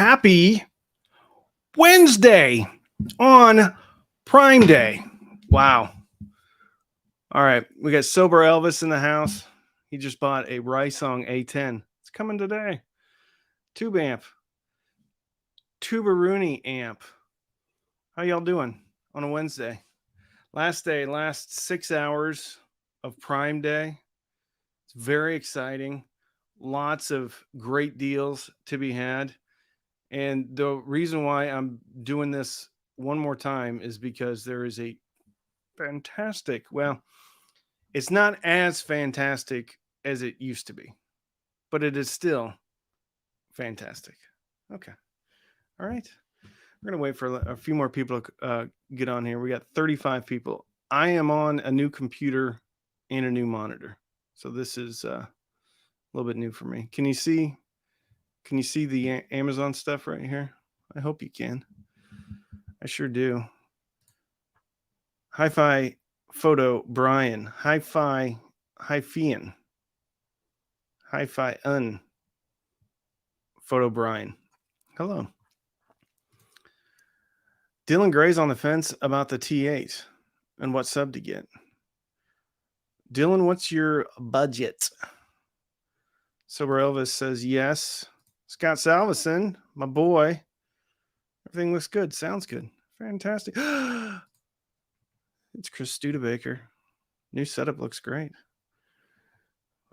happy Wednesday on Prime Day. Wow. All right. We got Sober Elvis in the house. He just bought a Rysong A10. It's coming today. Tube amp. Tuberuni amp. How y'all doing on a Wednesday? Last 6 hours of Prime Day. It's very exciting. Lots of great deals to be had. And the reason why I'm doing this one more time is because there is a fantastic, well, it's not as fantastic as it used to be, but it is still fantastic. Okay. All right. We're going to wait for a few more people to get on here. We got 35 people. I am on a new computer and a new monitor. So this is a little bit new for me. Can you see the Amazon stuff right here? I hope you can. I sure do. Hi-Fi Photo Brian. Hi-Fi Hi-Fian. Hi-Fi Un Photo Brian. Hello. Dylan Gray's on the fence about the T8 and what sub to get. Dylan, what's your budget? Sober Elvis says yes. Scott Salvison, my boy. Everything looks good. Sounds good. Fantastic. It's Chris Studebaker. New setup looks great.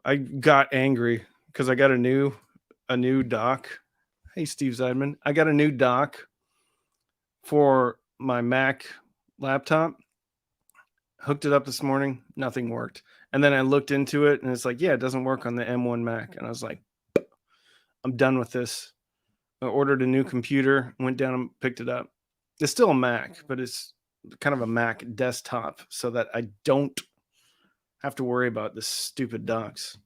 I got angry because I got a new dock. Hey, Steve Zeidman. I got a new dock for my Mac laptop. Hooked it up this morning. Nothing worked. And then I looked into it and it's like, yeah, it doesn't work on the M1 Mac. And I was like, I'm done with this. I ordered a new computer, went down and picked it up. It's still a Mac, but it's kind of a Mac desktop so that I don't have to worry about this stupid docks.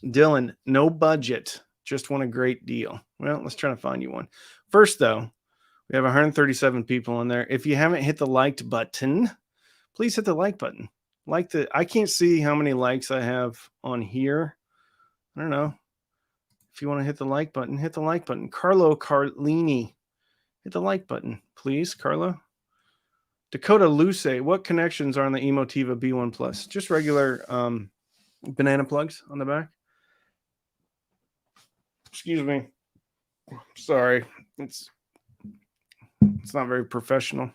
Dylan, no budget. Just want a great deal. Well, let's try to find you one. First, though, we have 137 people in there. If you haven't hit the liked button, please hit the like button. I can't see how many likes I have on here. I don't know. If you want to hit the like button, hit the like button. Carlo Carlini, hit the like button, please, Carlo. Dakota Luce, what connections are on the Emotiva B1 Plus? Just regular banana plugs on the back. Excuse me. Sorry. It's not very professional.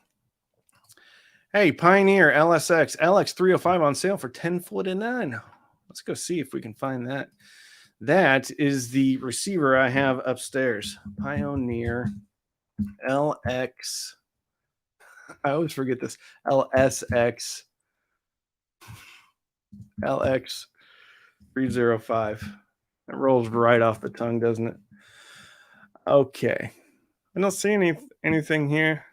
Hey, Pioneer LSX LX305 on sale for $10.49. Let's go see if we can find that. That is the receiver I have upstairs. Pioneer LX. I always forget this. LSX LX305. It rolls right off the tongue, doesn't it? Okay. I don't see anything here.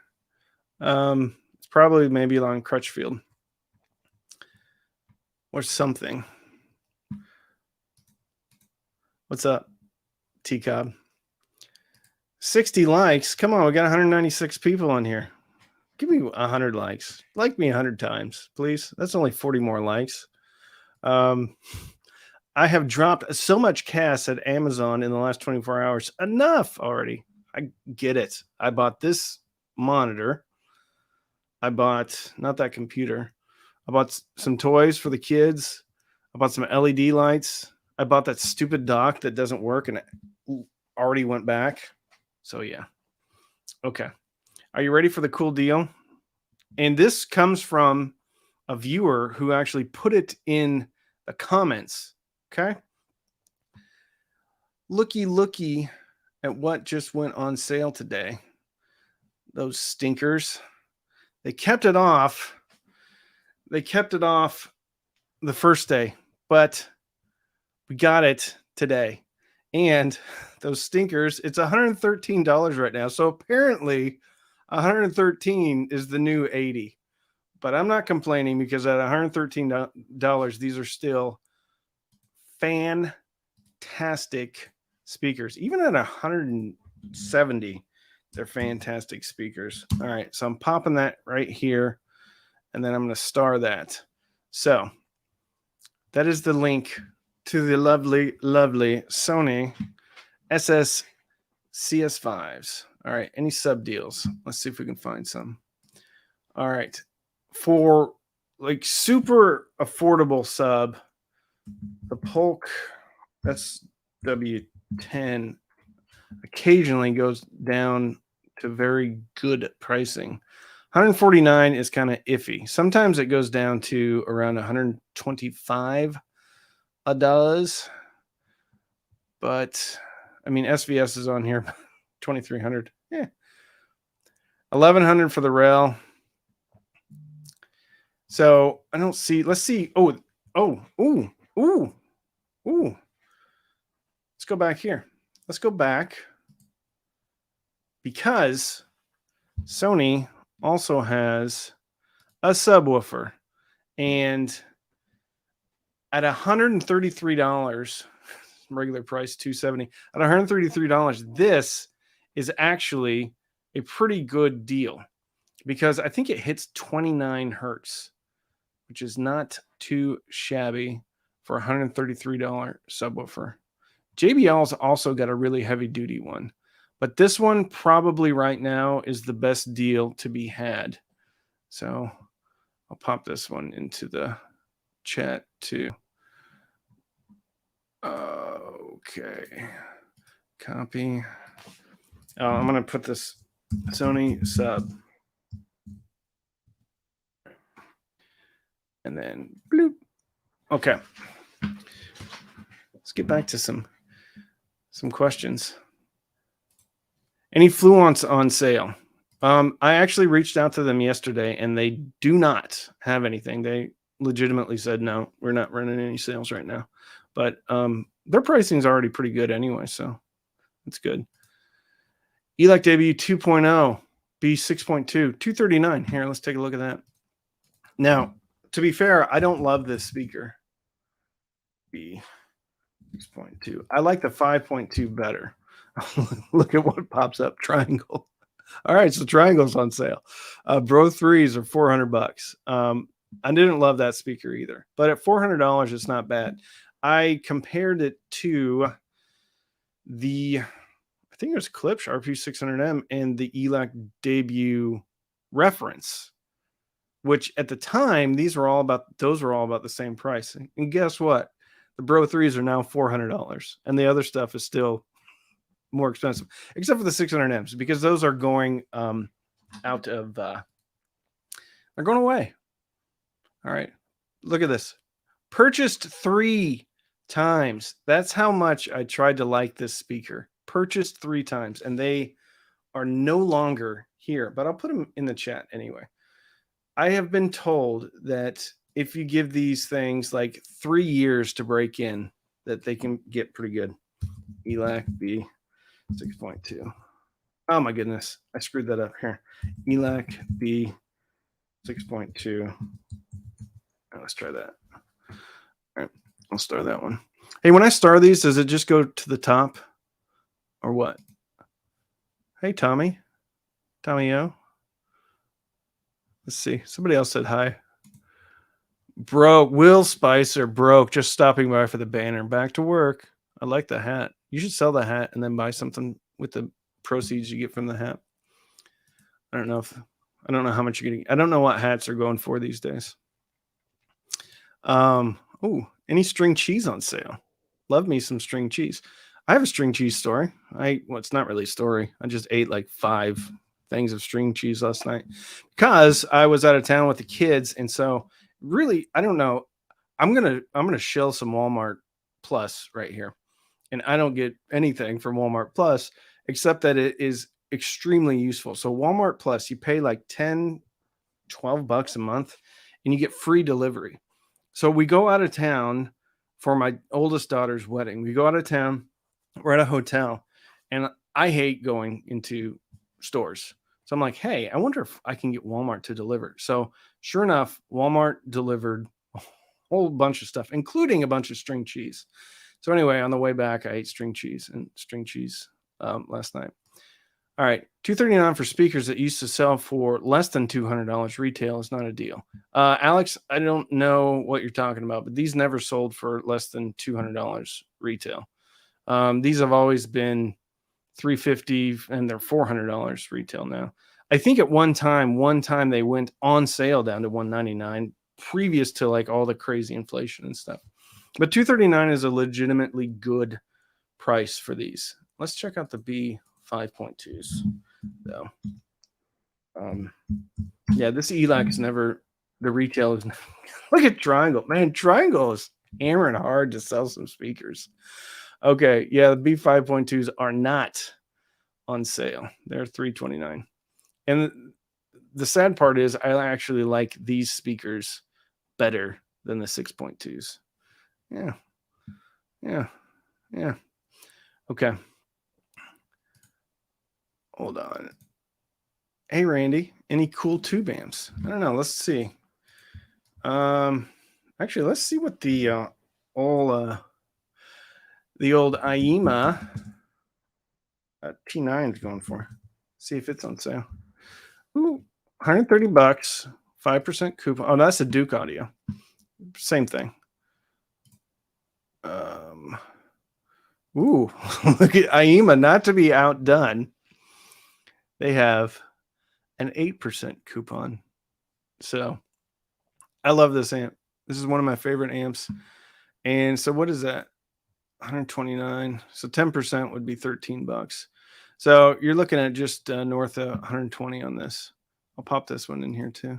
It's probably maybe along Crutchfield or something. What's up, T-Cobb? 60 likes. Come on, we got 196 people on here. Give me 100 likes. Like me 100 times, please. That's only 40 more likes. I have dropped so much cash at Amazon in the last 24 hours. Enough already. I get it. I bought this monitor. I bought, not that computer. I bought some toys for the kids. I bought some LED lights. I bought that stupid dock that doesn't work and it already went back. So yeah. Okay. Are you ready for the cool deal? And this comes from a viewer who actually put it in the comments. Okay. Looky at what just went on sale today. Those stinkers. They kept it off. They kept it off the first day, but we got it today. And those stinkers, it's $113 right now. So apparently 113 is the new 80. But I'm not complaining because at $113, these are still fantastic speakers. Even at 170, they're fantastic speakers. All right, so I'm popping that right here, and then I'm going to star that. So that is the link to the lovely, lovely Sony CS5s. All right. Any sub deals? Let's see if we can find some. All right. For like super affordable sub, the Polk SW10 occasionally goes down to very good pricing. 149 is kind of iffy. Sometimes it goes down to around 125 a does. But I mean, SVS is on here, 2,300. Yeah. 1,100 for the rail. So I don't see. Let's see. Ooh. Let's go back here. Let's go back because Sony also has a subwoofer, and at $133, regular price $270. At $133, this is actually a pretty good deal because I think it hits 29 hertz, which is not too shabby for a $133 subwoofer. JBL's also got a really heavy duty one, but this one probably right now is the best deal to be had. So I'll pop this one into the chat too. Okay. Copy. I'm going to put this Sony sub. And then bloop. Okay. Let's get back to some questions. Any Fluence on sale? I actually reached out to them yesterday and they do not have anything. They legitimately said, no, we're not running any sales right now. But their pricing is already pretty good anyway, so it's good. Elac debut 2.0, B6.2, 239. Here, let's take a look at that. Now, to be fair, I don't love this speaker. B6.2. I like the 5.2 better. Look at what pops up. Triangle. All right, so Triangle's on sale. Bro 3s are $400. I didn't love that speaker either, but at $400, it's not bad. I compared it to the, I think it was Klipsch RP600M and the Elac debut reference, which at the time, those were all about the same price. And guess what? The Bro 3s are now $400 and the other stuff is still more expensive, except for the 600Ms, because those are going out of, they're going away. All right, look at this. Purchased 3 times. That's how much I tried to like this speaker. Purchased 3 times, and they are no longer here, but I'll put them in the chat anyway. I have been told that if you give these things like 3 years to break in, that they can get pretty good. Elac B 6.2. Oh my goodness, I screwed that up here. Elac B 6.2. Let's try that. All right, I'll star that one. Hey, when I star these, does it just go to the top or what? Hey, Tommy. Tommy O. Let's see. Somebody else said hi. Broke. Will Spicer broke. Just stopping by for the banner. Back to work. I like the hat. You should sell the hat and then buy something with the proceeds you get from the hat. I don't know how much you're getting. I don't know what hats are going for these days. Any string cheese on sale? Love me some string cheese. I have a string cheese story. Well, it's not really a story. I just ate like 5 things of string cheese last night because I was out of town with the kids, and so really, I don't know. I'm gonna shill some Walmart Plus right here, and I don't get anything from Walmart Plus except that it is extremely useful. So Walmart Plus, you pay like $10, $12 a month, and you get free delivery. So we go out of town for my oldest daughter's wedding. We go out of town. We're at a hotel, and I hate going into stores. So I'm like, hey, I wonder if I can get Walmart to deliver. So sure enough, Walmart delivered a whole bunch of stuff, including a bunch of string cheese. So anyway, on the way back, I ate string cheese last night. All right, $239 for speakers that used to sell for less than $200 retail is not a deal. Alex, I don't know what you're talking about, but these never sold for less than $200 retail. These have always been $350, and they're $400 retail now. I think at one time they went on sale down to $199 previous to like all the crazy inflation and stuff. But $239 is a legitimately good price for these. Let's check out the B 5.2s though. Yeah, this Elac is never, the retail is never, look at Triangle, man. Triangle is hammering hard to sell some speakers. Okay, yeah, the B 5.2s are not on sale. They're $329. And the sad part is I actually like these speakers better than the 6.2s. Yeah. Okay. Hold on. Hey, Randy, any cool tube amps? I don't know. Let's see. Actually, let's see what the old IEMA T9 is going for. See if it's on sale. Ooh, $130, 5% coupon. Oh, that's a Duke Audio. Same thing. Ooh, look at IEMA, not to be outdone. They have an 8% coupon. So I love this amp. This is one of my favorite amps. And so what is that? 129. So 10% would be $13. So you're looking at just north of 120 on this. I'll pop this one in here too.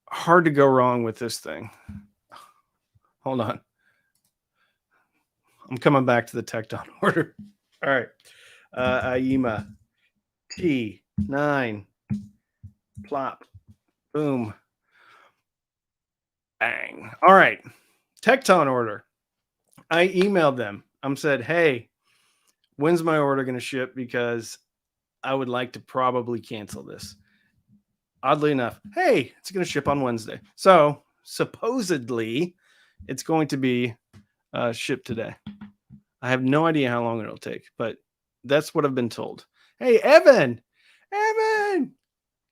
Hard to go wrong with this thing. Hold on. I'm coming back to the Tecton order. All right. IEMA T9. Plop. Boom. Bang. All right. Tecton order. I emailed them. I said, hey, when's my order going to ship? Because I would like to probably cancel this. Oddly enough, hey, it's going to ship on Wednesday. So supposedly it's going to be shipped today. I have no idea how long it'll take, but that's what I've been told. Hey, Evan,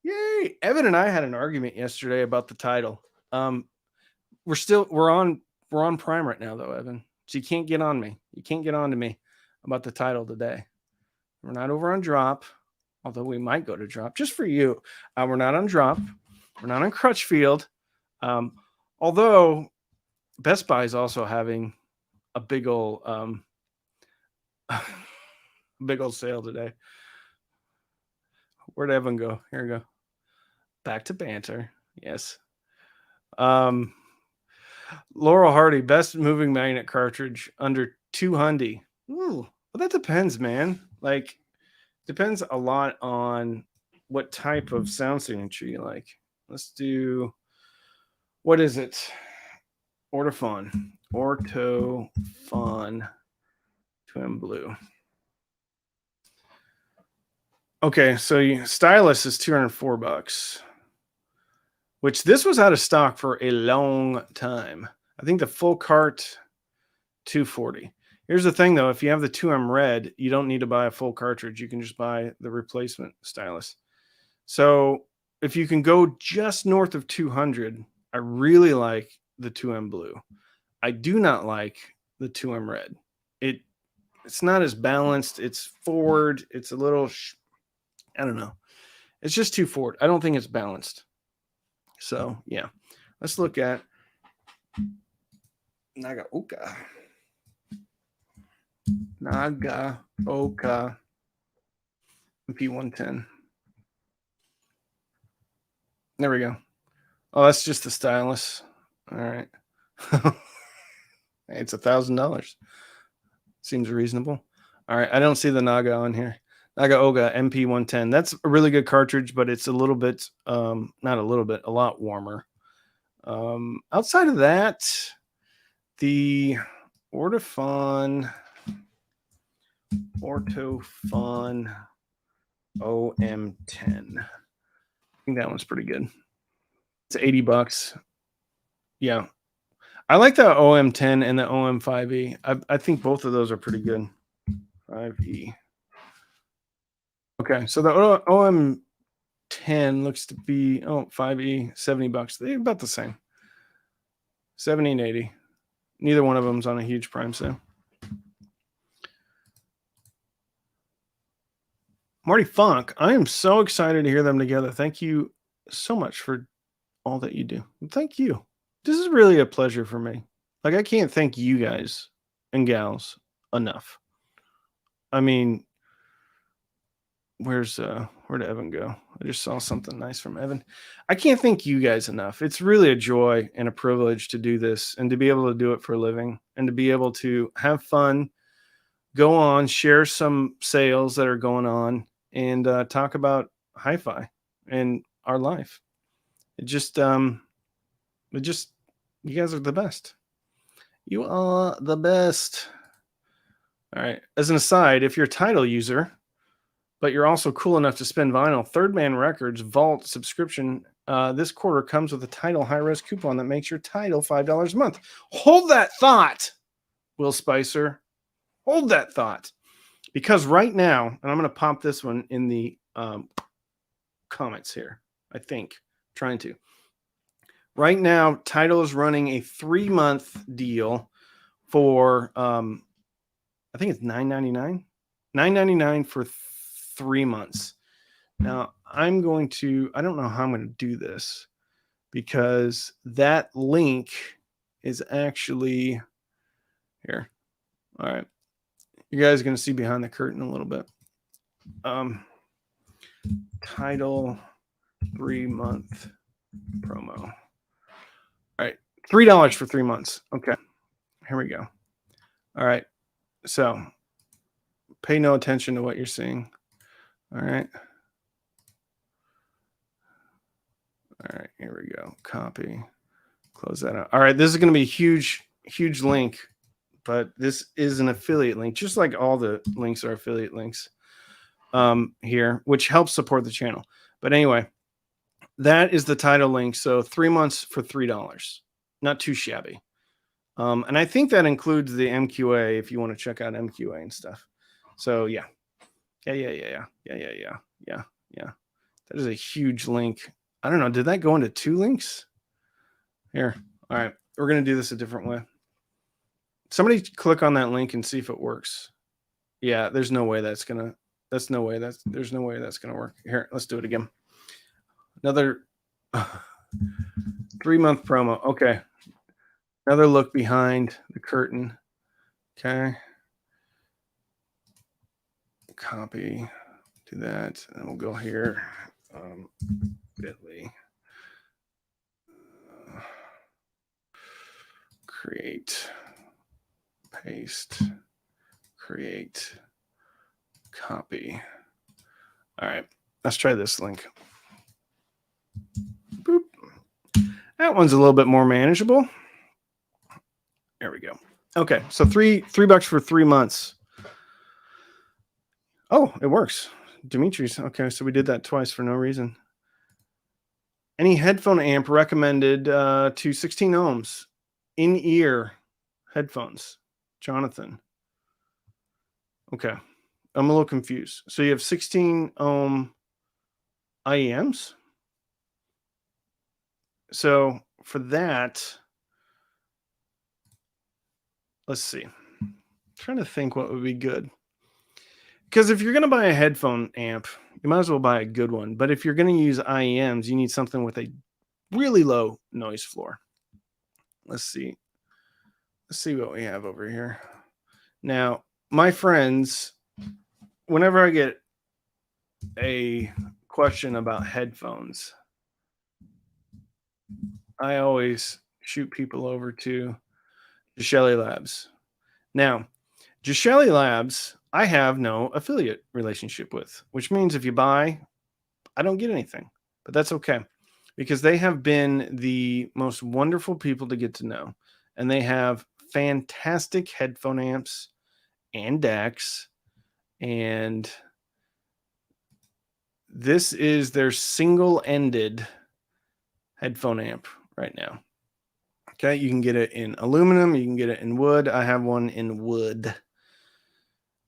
yay. Evan and I had an argument yesterday about the Tidal. We're on Prime right now though, Evan. So you can't get on me. You can't get on to me about the Tidal today. We're not over on Drop, although we might go to Drop just for you. We're not on Drop. We're not on Crutchfield. Although Best Buy is also having a big old sale today. Where'd Evan go? Here we go. Back to banter. Yes. Laurel Hardy, best moving magnet cartridge under $200. Ooh, well, that depends, man. Like, depends a lot on what type of sound signature you like. Let's do, what is it? Ortophon 2M Blue. Okay, so stylus is $204, which this was out of stock for a long time. I think the full cart $240. Here's the thing though, if you have the 2M red, you don't need to buy a full cartridge. You can just buy the replacement stylus. So if you can go just north of 200, I really like the 2M blue. I do not like the 2M red. It's not as balanced. It's forward. It's a little, I don't know. It's just too forward. I don't think it's balanced. So yeah, let's look at Nagaoka MP110. There we go. Oh, that's just the stylus. All right. It's $1,000. Seems reasonable. All right. I don't see the Naga on here. Nagaoka MP110. That's a really good cartridge, but it's a little bit, not a little bit, a lot warmer. Outside of that, the Ortophon OM10. I think that one's pretty good. It's $80. Yeah. I like the OM10 and the OM5E. I think both of those are pretty good. 5E. Okay, so the OM10 looks to be 5E, $70. They're about the same. 70 and 80. Neither one of them's on a huge prime sale. Marty Funk, I am so excited to hear them together. Thank you so much for all that you do. Thank you. This is really a pleasure for me. Like, I can't thank you guys and gals enough. I mean, where'd Evan go? I just saw something nice from Evan. I can't thank you guys enough. It's really a joy and a privilege to do this and to be able to do it for a living and to be able to have fun, go on, share some sales that are going on, and talk about hi-fi and our life. You guys are the best. You are the best. All right. As an aside, if you're a Tidal user, but you're also cool enough to spend vinyl, Third Man Records Vault subscription this quarter comes with a Tidal high-res coupon that makes your Tidal $5 a month. Hold that thought, Will Spicer. Hold that thought. Because right now, and I'm going to pop this one in the comments here, I think, trying to. Right now, Tidal is running a 3-month deal for, I think it's $9.99. $9.99 for 3 months. Now, I don't know how I'm going to do this because that link is actually here. All right. You guys are going to see behind the curtain a little bit. Tidal 3-month promo. All right. $3 for 3 months. Okay. Here we go. All right. So pay no attention to what you're seeing. All right. All right. Here we go. Copy. Close that out. All right. This is going to be a huge, huge link, but this is an affiliate link, just like all the links are affiliate links here, which helps support the channel. But anyway, that is the Tidal link. So 3 months for $3. Not too shabby. And I think that includes the MQA if you want to check out MQA and stuff. So yeah. Yeah. That is a huge link. I don't know. Did that go into 2 links? Here. All right. We're going to do this a different way. Somebody click on that link and see if it works. Yeah, there's no way that's going to work. Here, let's do it again. Another 3-month promo. Okay. Another look behind the curtain. Okay. Copy. Do that. And we'll go here. Bit.ly. Create. Paste. Create. Copy. All right. Let's try this link. Boop. That one's a little bit more manageable. There we go. Okay. So $3 for 3 months. Oh, it works. Dimitri's. Okay. So we did that twice for no reason. Any headphone amp recommended to 16 ohms in-ear headphones? Jonathan. Okay. I'm a little confused. So you have 16 ohm IEMs. So for that, let's see. I'm trying to think what would be good. Because if you're going to buy a headphone amp, you might as well buy a good one. But if you're going to use IEMs, you need something with a really low noise floor. Let's see. Let's see what we have over here. Now, my friends, whenever I get a question about headphones, I always shoot people over to Gishelli Labs. Now, Gishelli Labs, I have no affiliate relationship with, which means if you buy, I don't get anything. But that's okay, because they have been the most wonderful people to get to know. And they have fantastic headphone amps and DACs. And this is their single-ended headphone amp right now. Okay, you can get it in aluminum. You can get it in wood. I have one in wood.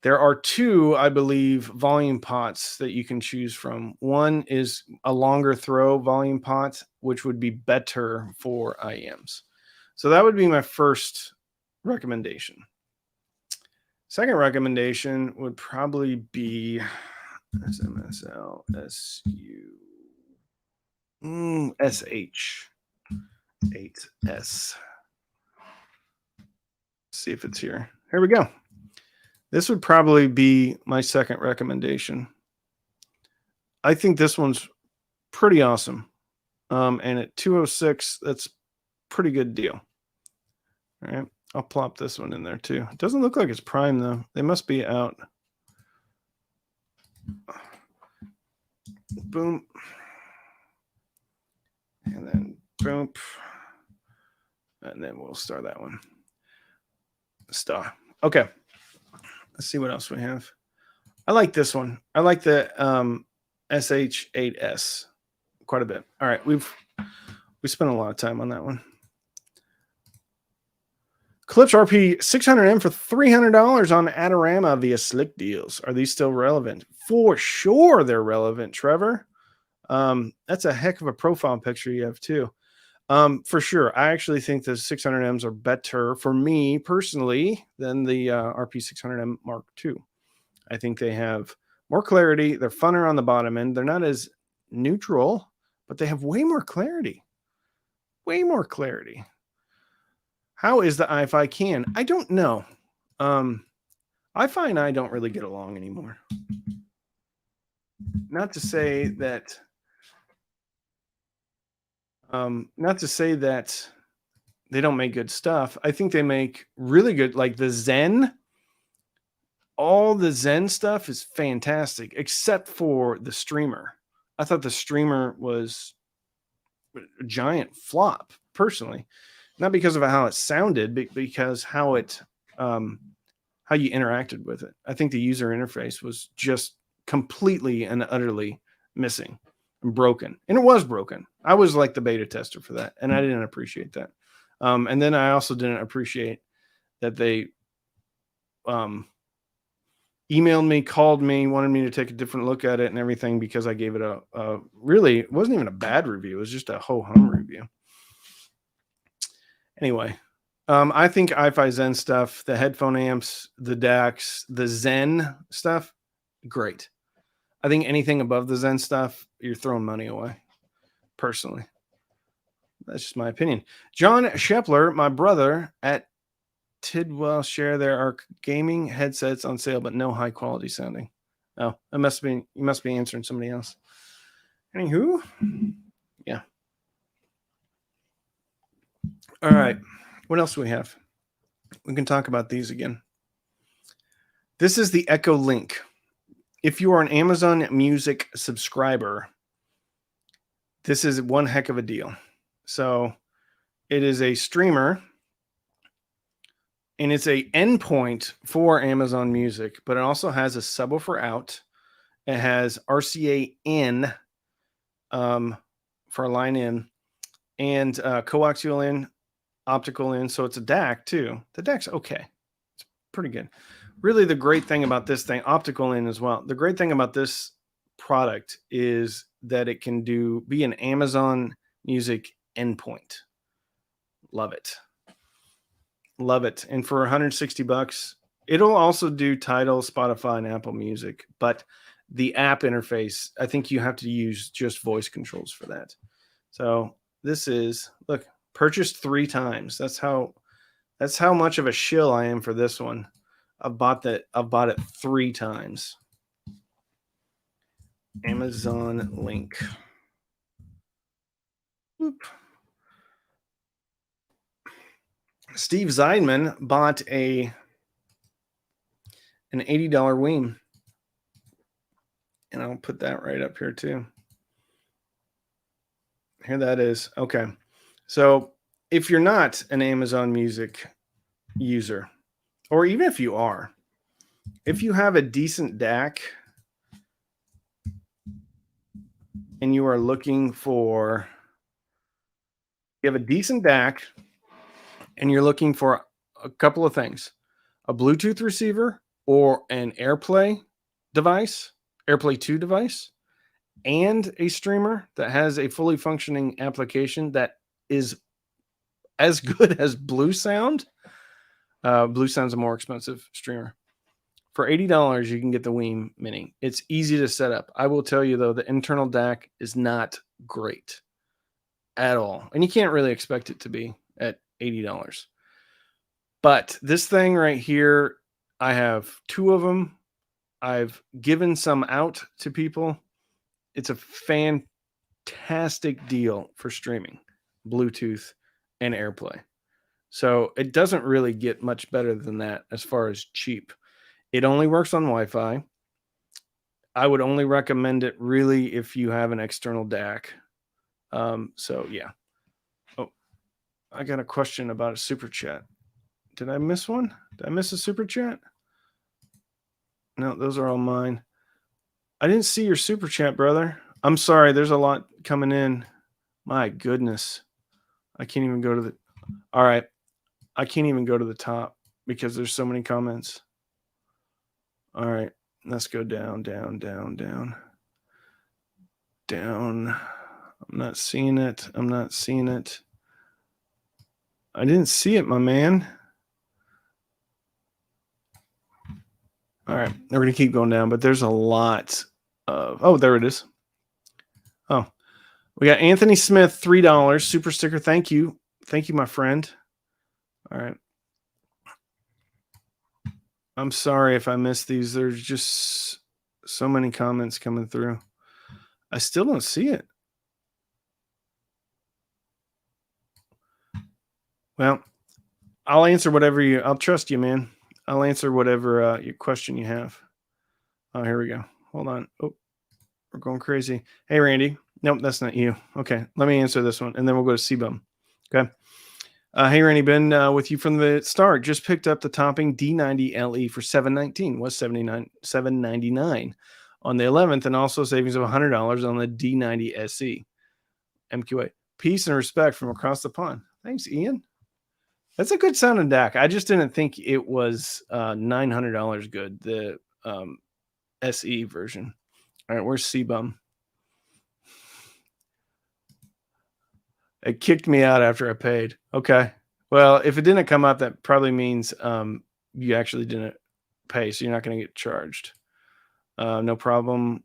There are 2, I believe, volume pots that you can choose from. One is a longer throw volume pot, which would be better for IEMs. So that would be my first recommendation. Second recommendation would probably be SMSL SU SH 8S. See if it's here. Here we go. This would probably be my second recommendation. I think this one's pretty awesome. And at 206, that's pretty good deal. All right. I'll plop this one in there too. It doesn't look like it's prime though. They must be out. Boom. And then boom. And then we'll start that one. Star. Okay. Let's see what else we have. I like this one. I like the SH8S quite a bit. All right. We spent a lot of time on that one. Klipsch RP 600M for $300 on Adorama via Slick Deals. Are these still relevant? For sure they're relevant, Trevor. That's a heck of a profile picture you have too. For sure. I actually think the 600Ms are better for me personally than the RP 600M Mark II. I think they have more clarity. They're funner on the bottom end. They're not as neutral, but they have way more clarity. Way more clarity. How is the iFi can? I don't know. iFi and I don't really get along anymore. Not to say that they don't make good stuff. I think they make really good, like the Zen. All the Zen stuff is fantastic, except for the streamer. I thought the streamer was a giant flop, personally. Not because of how it sounded, but because how you interacted with it. I think the user interface was just completely and utterly missing and broken. And it was broken. I was like the beta tester for that, and I didn't appreciate that. And then I also didn't appreciate that they emailed me, called me, wanted me to take a different look at it and everything because I gave it a really, it wasn't even a bad review. It was just a ho-hum review. Anyway, I think iFi Zen stuff, the headphone amps, the DACs, the Zen stuff, great. I think anything above the Zen stuff, you're throwing money away, personally. That's just my opinion. John Shepler, my brother at Tidal, share there are gaming headsets on sale, but no high quality sounding. Oh, you must be answering somebody else. Anywho, yeah. All right. What else do we have? We can talk about these again. This is the Echo Link. If you are an Amazon Music subscriber, this is one heck of a deal. So it is a streamer, and it's a endpoint for Amazon Music, but it also has a subwoofer out. It has RCA in for a line in, and coaxial in, optical in. So it's a DAC too. The DAC's okay. It's pretty good. Really, the great thing about this thing, optical in as well. The great thing about this product is that it can be an Amazon Music endpoint. Love it. Love it. And for $160, it'll also do Tidal, Spotify, and Apple Music. But the app interface, I think you have to use just voice controls for that. So this is, look, purchased 3 times. That's how much of a shill I am for this one. I've bought it 3 times. Amazon link. Oop. Steve Zeidman bought an $80 Weem. And I'll put that right up here too. Here that is. Okay. So if you're not an Amazon Music user, or even if you are, if you have a decent DAC and you are looking for, you have a decent DAC and you're looking for a couple of things, a Bluetooth receiver or an AirPlay device, AirPlay 2 device, and a streamer that has a fully functioning application that is as good as Blue Sound. Blue Sound's a more expensive streamer. For $80, you can get the OWM Mini. It's easy to set up. I will tell you, though, the internal DAC is not great at all. And you can't really expect it to be at $80. But this thing right here, I have 2 of them. I've given some out to people. It's a fantastic deal for streaming, Bluetooth, and AirPlay. So it doesn't really get much better than that as far as cheap. It only works on Wi-Fi. I would only recommend it really if you have an external DAC. So yeah. Oh, I got a question about a super chat. Did I miss one? Did I miss a super chat? No, those are all mine. I didn't see your super chat, brother. I'm sorry. There's a lot coming in. My goodness. I can't even go to the... All right. I can't even go to the top because there's so many comments. All right. Let's go down, down, down, down. Down. I'm not seeing it. I'm not seeing it. I didn't see it, my man. All right. We're going to keep going down, but there's a lot of... Oh, there it is. Oh, we got Anthony Smith, $3 super sticker. Thank you. Thank you, my friend. All right. I'm sorry if I missed these. There's just so many comments coming through. I still don't see it. Well, I'll answer whatever you... I'll trust you, man. I'll answer whatever your question you have. Oh, here we go. Hold on. Oh, we're going crazy. Hey, Randy. Nope, that's not you. Okay, let me answer this one, and then we'll go to CBUM. Okay. Hey, Randy, been with you from the start. Just picked up the topping D90 LE for $719. Was $799 on the 11th, and also savings of $100 on the D90 SE. MQA. Peace and respect from across the pond. Thanks, Ian. That's a good sounding DAC. I just didn't think it was $900 good, the SE version. All right, where's CBUM? It kicked me out after I paid. Okay. Well, if it didn't come up, that probably means you actually didn't pay, so you're not going to get charged. No problem.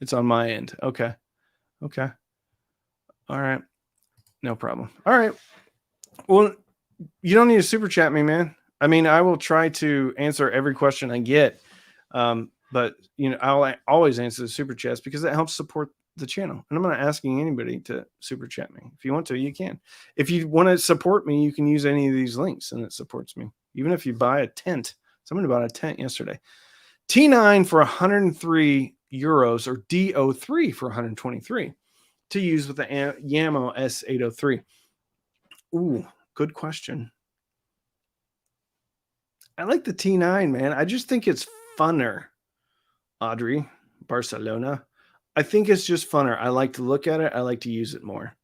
It's on my end. Okay. Okay. All right. No problem. All right. Well, you don't need to super chat me, man. I mean, I will try to answer every question I get. But, you know, I'll always answer the super chats because it helps support the channel. And I'm not asking anybody to super chat me. If you want to, you can. If you want to support me, you can use any of these links and it supports me. Even if you buy a tent. Somebody bought a tent yesterday. T9 for 103 euros or DO3 for 123 to use with the Yamo S803. Ooh, good question. I like the T9, man. I just think it's funner. Audrey, Barcelona. I think it's just funner. I like to look at it. I like to use it more.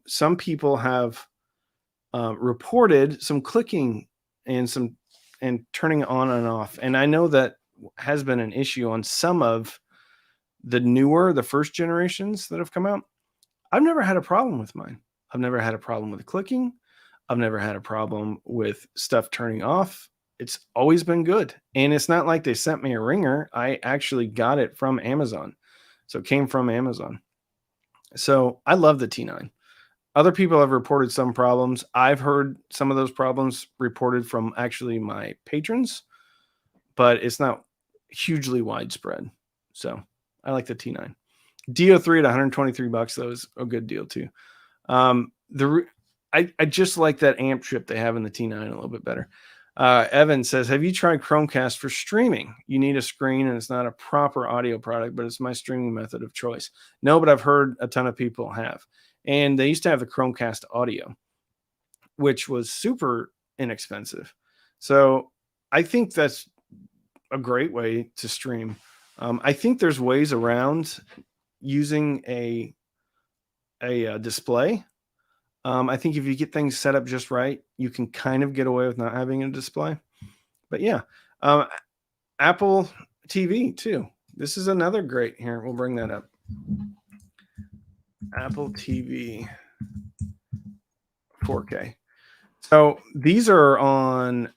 Some people have reported some clicking and turning on and off. And I know that has been an issue on some of the first generations that have come out. I've never had a problem with mine. I've never had a problem with clicking. I've never had a problem with stuff turning off. It's always been good. And it's not like they sent me a ringer. I actually got it from Amazon. So it came from Amazon. So I love the T9. Other people have reported some problems. I've heard some of those problems reported from actually my patrons, but it's not hugely widespread. So I like the T9. DO3 at $123 though is a good deal too. I just like that amp chip they have in the T9 a little bit better. Evan says, have you tried Chromecast for streaming? You need a screen and it's not a proper audio product, but it's my streaming method of choice. No, but I've heard a ton of people have. And they used to have the Chromecast audio, which was super inexpensive. So I think that's a great way to stream. I think there's ways around using a display. I think if you get things set up just right, you can kind of get away with not having a display. But yeah, Apple TV too. This is another great here. We'll bring that up. Apple TV 4K. So these are on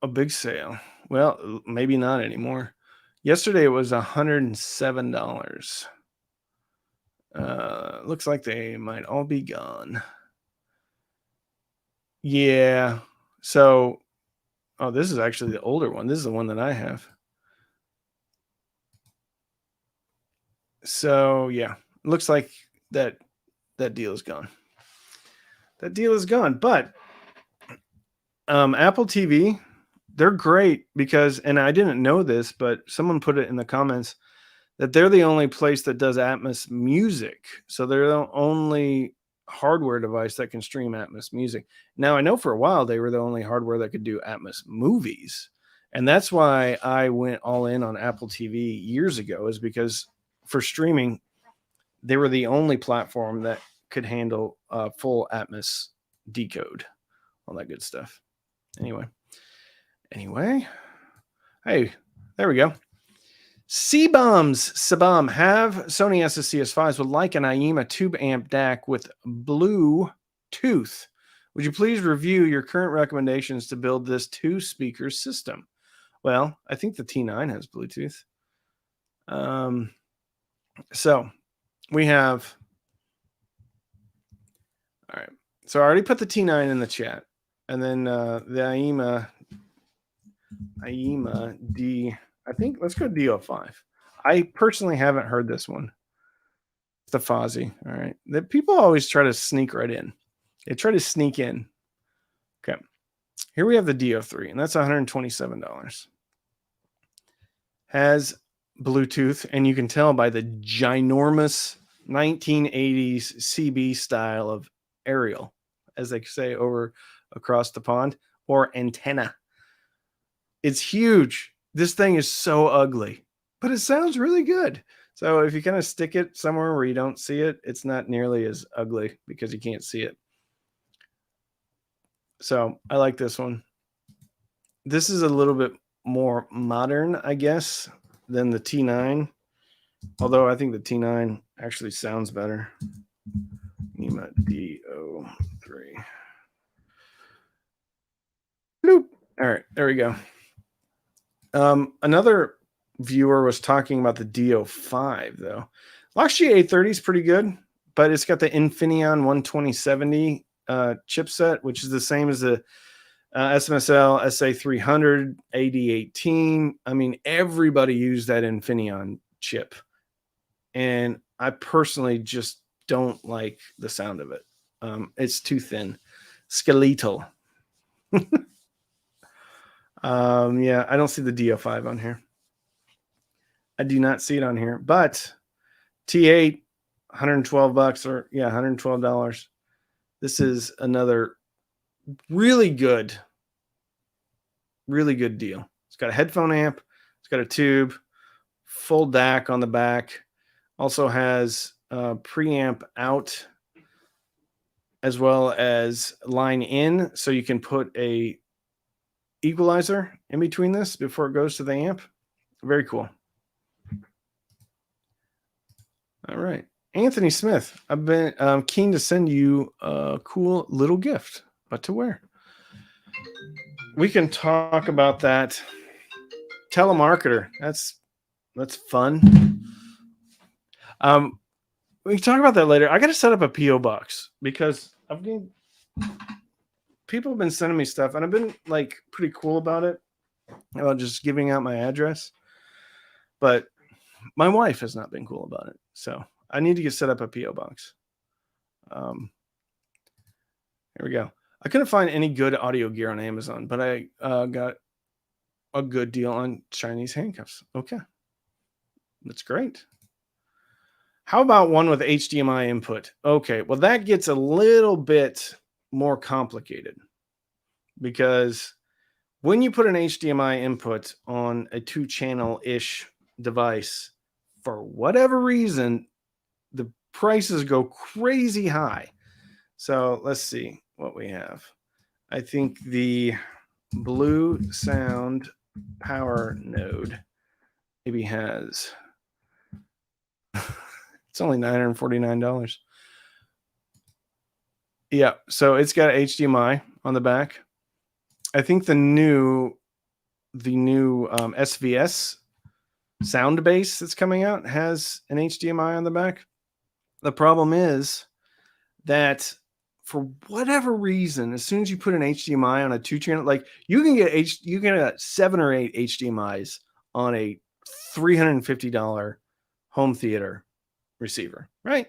A big sale. Well, maybe not anymore. Yesterday it was $107. Looks like they might all be gone. Yeah. So, oh, this is actually the older one. This is the one that I have. So, yeah, looks like that deal is gone. That deal is gone. But Apple TV, they're great because, and I didn't know this, but someone put it in the comments that they're the only place that does Atmos music. So they're the only hardware device that can stream Atmos music. Now, I know for a while they were the only hardware that could do Atmos movies. And that's why I went all in on Apple TV years ago, is because for streaming, they were the only platform that could handle full Atmos decode, all that good stuff. Anyway, hey, there we go. Sabam have Sony SSCS5s would like an IEMA tube amp DAC with Bluetooth. Would you please review your current recommendations to build this 2-speaker system? Well, I think the T9 has Bluetooth. So we have, all right. So I already put the T9 in the chat, and then the IEMA D. I think let's go DO5. I personally haven't heard this one. The Fozzy. All right. The people always try to sneak right in. They try to sneak in. Okay. Here we have the DO3, and that's $127. Has Bluetooth, and you can tell by the ginormous 1980s CB style of aerial, as they say over across the pond, or antenna. It's huge. This thing is so ugly, but it sounds really good. So if you kind of stick it somewhere where you don't see it, it's not nearly as ugly because you can't see it. So I like this one. This is a little bit more modern, I guess, than the T9. Although I think the T9 actually sounds better. IEMA DO3. Bloop. All right, there we go. Another viewer was talking about the DO5 though. Loxia 830 is pretty good, but it's got the Infineon 12070 chipset, which is the same as the SMSL SA300 AD18. I mean, everybody used that Infineon chip, and I personally just don't like the sound of it. It's too thin, skeletal. Yeah, I don't see the DO5 on here. I do not see it on here, but T8, $112 or yeah, $112. This is another really good deal. It's got a headphone amp. It's got a tube, full DAC on the back. Also has preamp out as well as line in, so you can put a equalizer in between this before it goes to the amp. Very cool. All right. Anthony Smith, I've been keen to send you a cool little gift, but to wear. We can talk about that. Telemarketer. That's fun. We can talk about that later. I got to set up a PO box because people have been sending me stuff, and I've been like pretty cool about it, about just giving out my address. But my wife has not been cool about it, so I need to get set up a PO box. Here we go. I couldn't find any good audio gear on Amazon, but I got a good deal on Chinese handcuffs. Okay, that's great. How about one with HDMI input? Okay, well that gets a little bit more complicated because when you put an HDMI input on a 2-channel-ish device, for whatever reason, the prices go crazy high. So let's see what we have. I think the Blue Sound Power Node maybe has it's only $949. Yeah, so it's got HDMI on the back. I think the new SVS sound base that's coming out has an HDMI on the back. The problem is that for whatever reason, as soon as you put an HDMI on a 2-channel, like you can get 7 or 8 HDMIs on a $350 home theater receiver, right?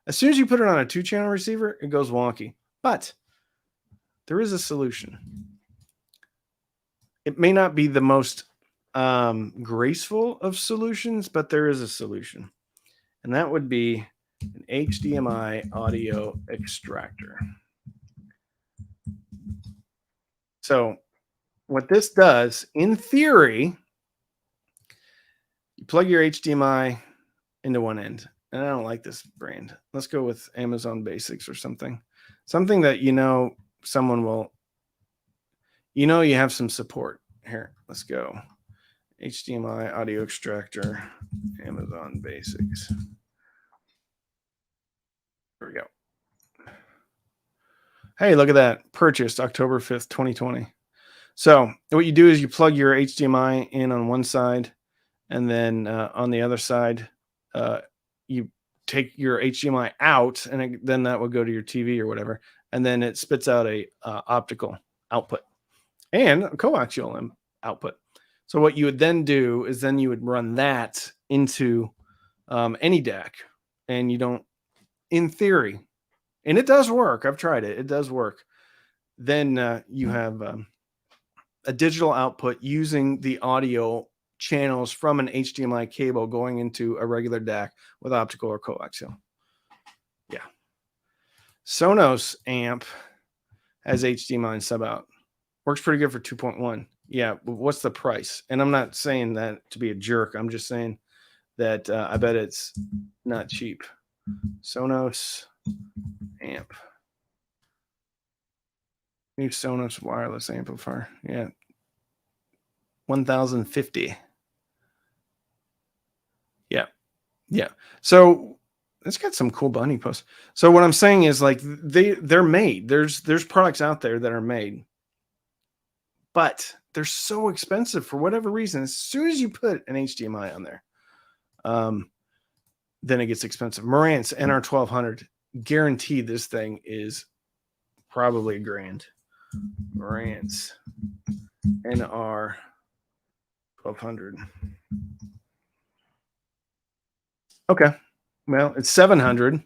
As soon as you put it on a 2-channel receiver, it goes wonky. But there is a solution. It may not be the most graceful of solutions, but there is a solution. And that would be an HDMI audio extractor. So what this does, in theory, you plug your HDMI into one end. And I don't like this brand. Let's go with Amazon Basics or something. Something that someone will, you have some support. Here, let's go. HDMI audio extractor, Amazon Basics. There we go. Hey, look at that. Purchased October 5th, 2020. So what you do is you plug your HDMI in on one side, and then on the other side, you take your HDMI out, and then that would go to your TV or whatever, and then it spits out a optical output and a coaxial output. So what you would then do is then you would run that into any DAC, and you don't, in theory, and it does work. I've tried it. It does work. Then you have a digital output using the audio channels from an HDMI cable going into a regular DAC with optical or coaxial. Yeah. Sonos amp has HDMI sub out. Works pretty good for 2.1. Yeah. What's the price? And I'm not saying that to be a jerk. I'm just saying that I bet it's not cheap. Sonos amp. New Sonos wireless amplifier. Yeah. 1,050. Yeah. Yeah. So it's got some cool bunny posts. So what I'm saying is, like, they're made. There's products out there that are made, but they're so expensive for whatever reason. As soon as you put an HDMI on there, then it gets expensive. Marantz NR1200, guaranteed this thing is probably $1,000. Marantz NR1200. Okay. Well, it's $700.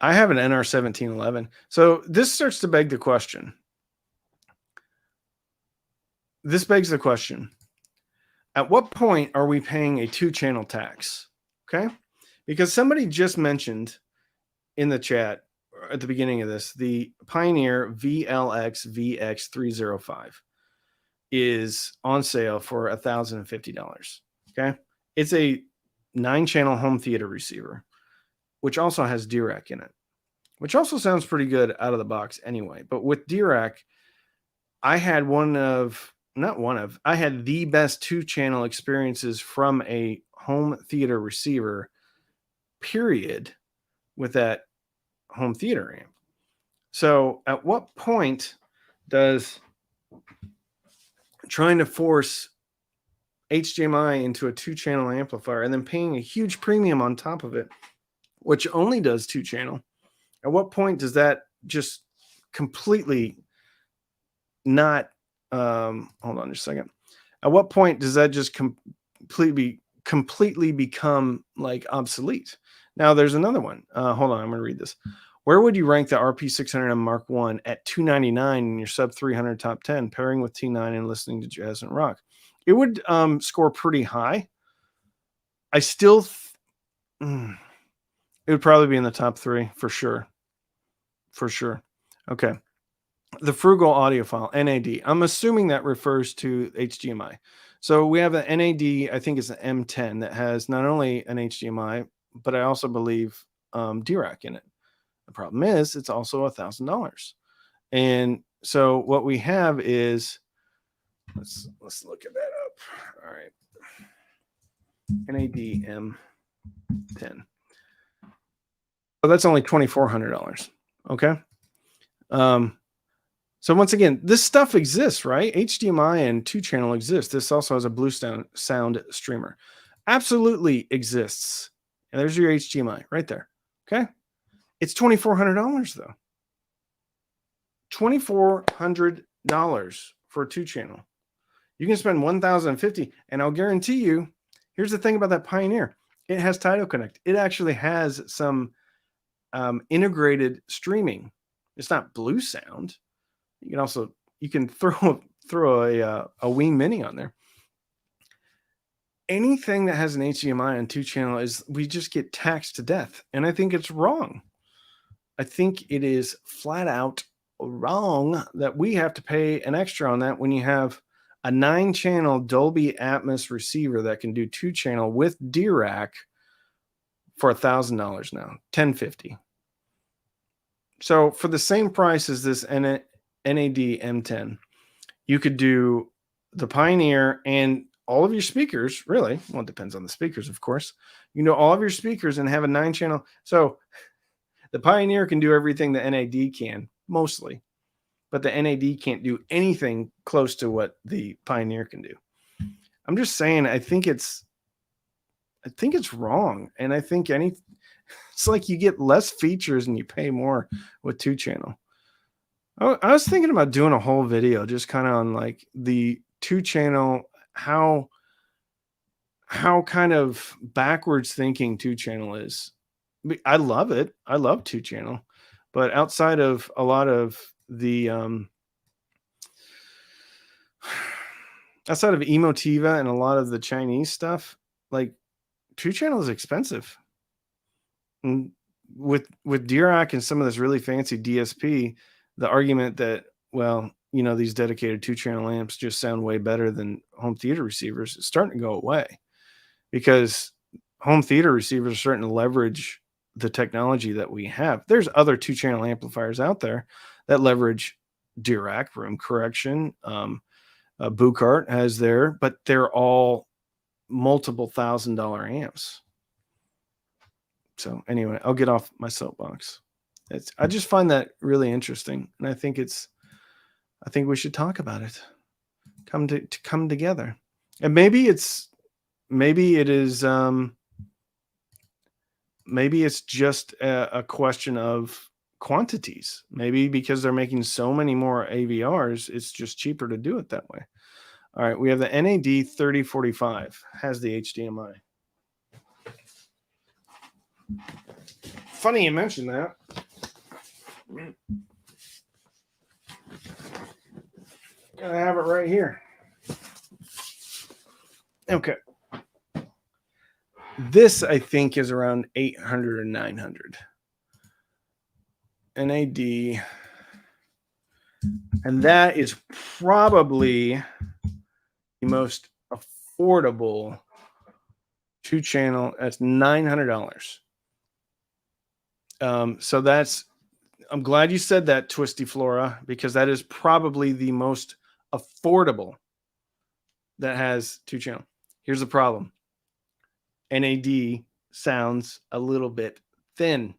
I have an NR1711. So this starts to beg the question. This begs the question. At what point are we paying a 2-channel tax? Okay. Because somebody just mentioned in the chat at the beginning of this, the Pioneer VLX VX305 is on sale for $1,050. Okay. It's a 9-channel home theater receiver, which also has DRAC in it, which also sounds pretty good out of the box anyway. But with DRAC, I had I had the best 2-channel experiences from a home theater receiver, period, with that home theater amp. So at what point does trying to force HDMI into a 2-channel amplifier and then paying a huge premium on top of it, which only does 2-channel, at what point does that just completely not hold on just a second. At what point does that just completely become like obsolete? Now there's another one. Hold on, I'm going to read this. Where would you rank the RP600M Mark I at $299 in your sub 300 top 10, pairing with T9 and listening to jazz and rock? It would score pretty high. I still, it would probably be in the top 3 for sure. For sure. Okay. The Frugal Audiophile, NAD. I'm assuming that refers to HDMI. So we have an NAD, I think it's an M10 that has not only an HDMI, but I also believe DRAC in it. The problem is it's also $1,000. And so what we have is, let's look at that up. All right. NAD M10. So that's only $2,400. Okay. So once again, this stuff exists, right? HDMI and 2-channel exists. This also has a blue sound streamer. Absolutely exists. And there's your HDMI right there. Okay. It's $2,400 though. $2,400 for a 2-channel. You can spend $1,050, and I'll guarantee you, here's the thing about that Pioneer. It has Tidal Connect. It actually has some integrated streaming. It's not blue sound. You can throw a Wii Mini on there. Anything that has an HDMI and 2-channel we just get taxed to death, and I think it's wrong. I think it is flat out wrong that we have to pay an extra on that when you have a 9-channel Dolby Atmos receiver that can do 2-channel with DAC for $1,000 now, $1,050. So for the same price as this NAD M10, you could do the Pioneer and all of your speakers, really. Well, it depends on the speakers, of course. You know, all of your speakers and have a 9-channel. So the Pioneer can do everything the NAD can, mostly. But the NAD can't do anything close to what the Pioneer can do. I'm just saying, I think it's wrong. And I think it's like you get less features and you pay more with 2-channel. I was thinking about doing a whole video just kind of on like the 2-channel, how kind of backwards thinking 2-channel is. I love it. I love 2-channel, but outside of a lot of the outside of Emotiva and a lot of the Chinese stuff, like 2-channel is expensive. And with DAC and some of this really fancy DSP, the argument that, well, you know, these dedicated 2-channel amps just sound way better than home theater receivers is starting to go away, because home theater receivers are starting to leverage the technology that we have. There's other 2-channel amplifiers out there that leverage DAC, room correction. Buchart has there, but they're all multiple $1,000 amps. So anyway, I'll get off my soapbox. I just find that really interesting, and I think we should talk about it. Come together, and maybe it's just a question of quantities. Maybe because they're making so many more AVRs, it's just cheaper to do it that way. All right, we have the NAD 3045 has the HDMI. Funny you mentioned that. I have it right here. Okay. This, I think, is around 800 or 900. NAD. And that is probably the most affordable 2-channel. That's $900. So I'm glad you said that, Twisty Flora, because that is probably the most affordable that has 2-channel. Here's the problem. NAD sounds a little bit thin.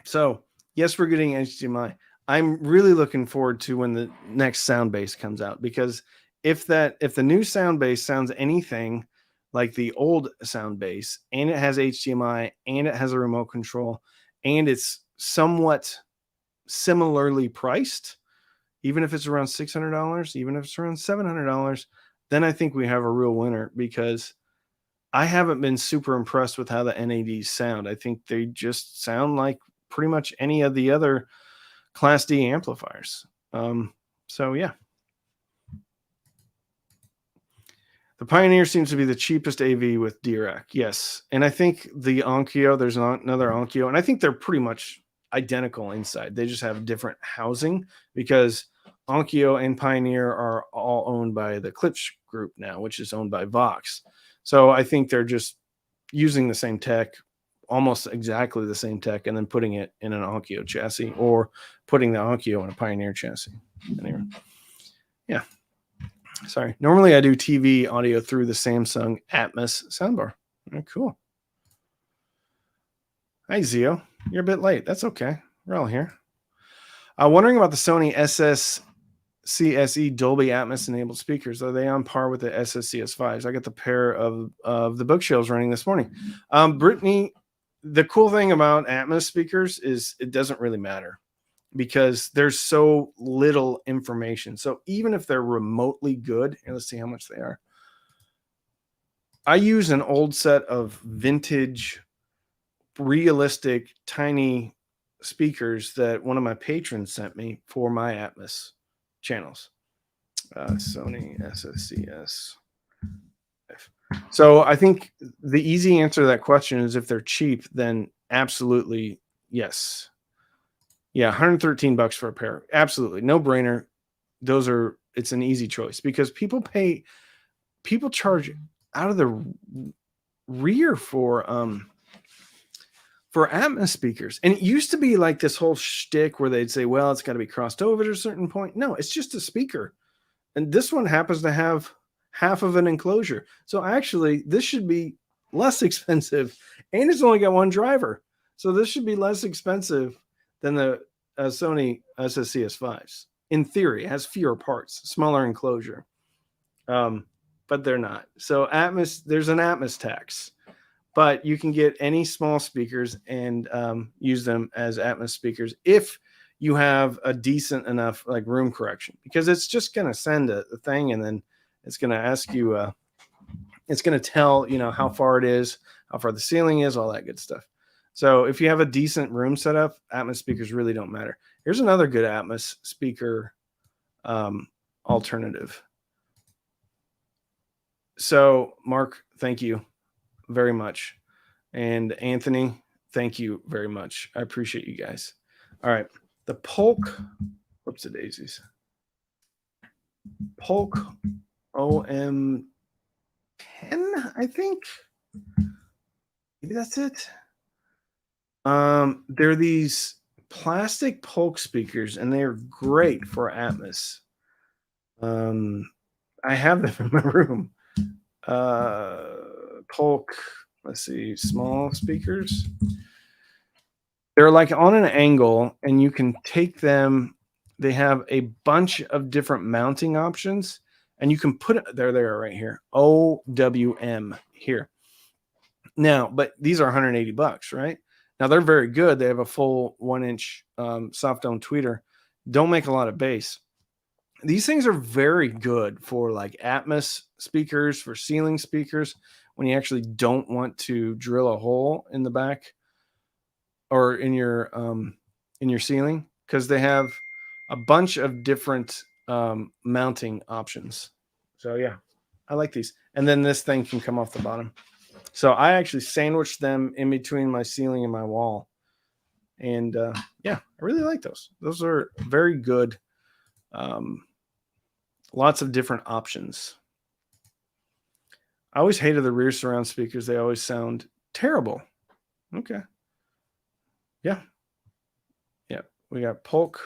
So yes, we're getting HDMI. I'm really looking forward to when the next sound base comes out, because if the new sound base sounds anything like the old sound base, and it has HDMI and it has a remote control, and it's somewhat similarly priced, even if it's around $600, even if it's around $700, then I think we have a real winner, because I haven't been super impressed with how the NADs sound. I think they just sound like pretty much any of the other Class D amplifiers. So yeah. The Pioneer seems to be the cheapest AV with DAC. Yes. And I think the Onkyo, there's another Onkyo, and I think they're pretty much identical inside. They just have different housing, because Onkyo and Pioneer are all owned by the Klipsch group now, which is owned by Vox. So I think they're just using the same tech, almost exactly the same tech, and then putting it in an Onkyo chassis, or putting the Onkyo in a Pioneer chassis. Anyway, yeah. Sorry. Normally I do TV audio through the Samsung Atmos soundbar. All right, cool. Hi, Zio. You're a bit late. That's okay. We're all here. Wondering about the Sony SSCSE Dolby Atmos enabled speakers. Are they on par with the SSCS5s? I got the pair of the bookshelves running this morning. Brittany, the cool thing about Atmos speakers is it doesn't really matter because there's so little information. So even if they're remotely good, and let's see how much they are. I use an old set of vintage, realistic, tiny speakers that one of my patrons sent me for my Atmos channels. Sony SSCS. So I think the easy answer to that question is if they're cheap, then absolutely yes. Yeah, $113 for a pair. Absolutely. No brainer. It's an easy choice because people charge out of the rear for Atmos speakers. And it used to be like this whole shtick where they'd say, well, it's got to be crossed over to a certain point. No, it's just a speaker. And this one happens to have half of an enclosure. So actually, this should be less expensive. And it's only got one driver. So this should be less expensive than the Sony SSCS5s. In theory, it has fewer parts, smaller enclosure. But they're not. So Atmos, there's an Atmos tax. But you can get any small speakers and use them as Atmos speakers if you have a decent enough like room correction, because it's just going to send a thing and then it's going to ask you, it's going to tell, how far it is, how far the ceiling is, all that good stuff. So if you have a decent room setup, Atmos speakers really don't matter. Here's another good Atmos speaker alternative. So Mark, thank you very much. And Anthony, thank you very much. I appreciate you guys. All right. The Polk, whoops the daisies. Polk OWM3, I think. Maybe that's it. They're these plastic Polk speakers, and they're great for Atmos. I have them in my room. Polk, let's see, small speakers. They're like on an angle, and you can take them. They have a bunch of different mounting options, and you can put it there. They are right here. OWM here. Now, but these are $180, right? Now they're very good. They have a full 1-inch soft dome tweeter. Don't make a lot of bass. These things are very good for like Atmos speakers, for ceiling speakers, when you actually don't want to drill a hole in the back or in your ceiling, because they have a bunch of different mounting options. So yeah, I like these. And then this thing can come off the bottom. So I actually sandwiched them in between my ceiling and my wall. And yeah, I really like those. Those are very good. Lots of different options. I always hated the rear surround speakers. They always sound terrible. Okay. Yeah. Yep. We got Polk.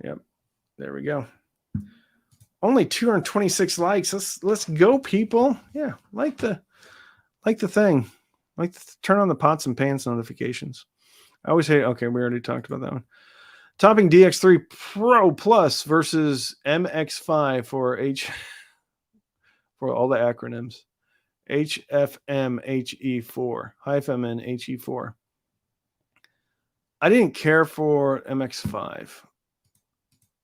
Yep. There we go. Only 226 likes. Let's go, people. Yeah. Like the thing. Turn on the pots and pans notifications. I always hate. Okay, we already talked about that one. Topping DX3 Pro Plus versus MX5 for all the acronyms. HFMHE4. HFMNHE4. I didn't care for MX5.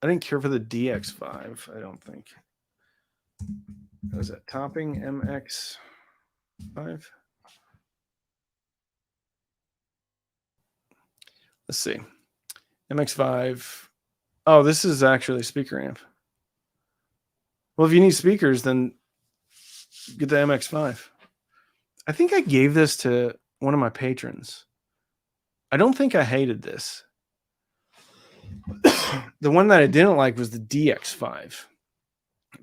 I didn't care for the DX5, I don't think. Was that topping MX5? Let's see. MX5. Oh, this is actually a speaker amp. Well, if you need speakers, then get the MX5. I think I gave this to one of my patrons. I don't think I hated this. The one that I didn't like was the DX5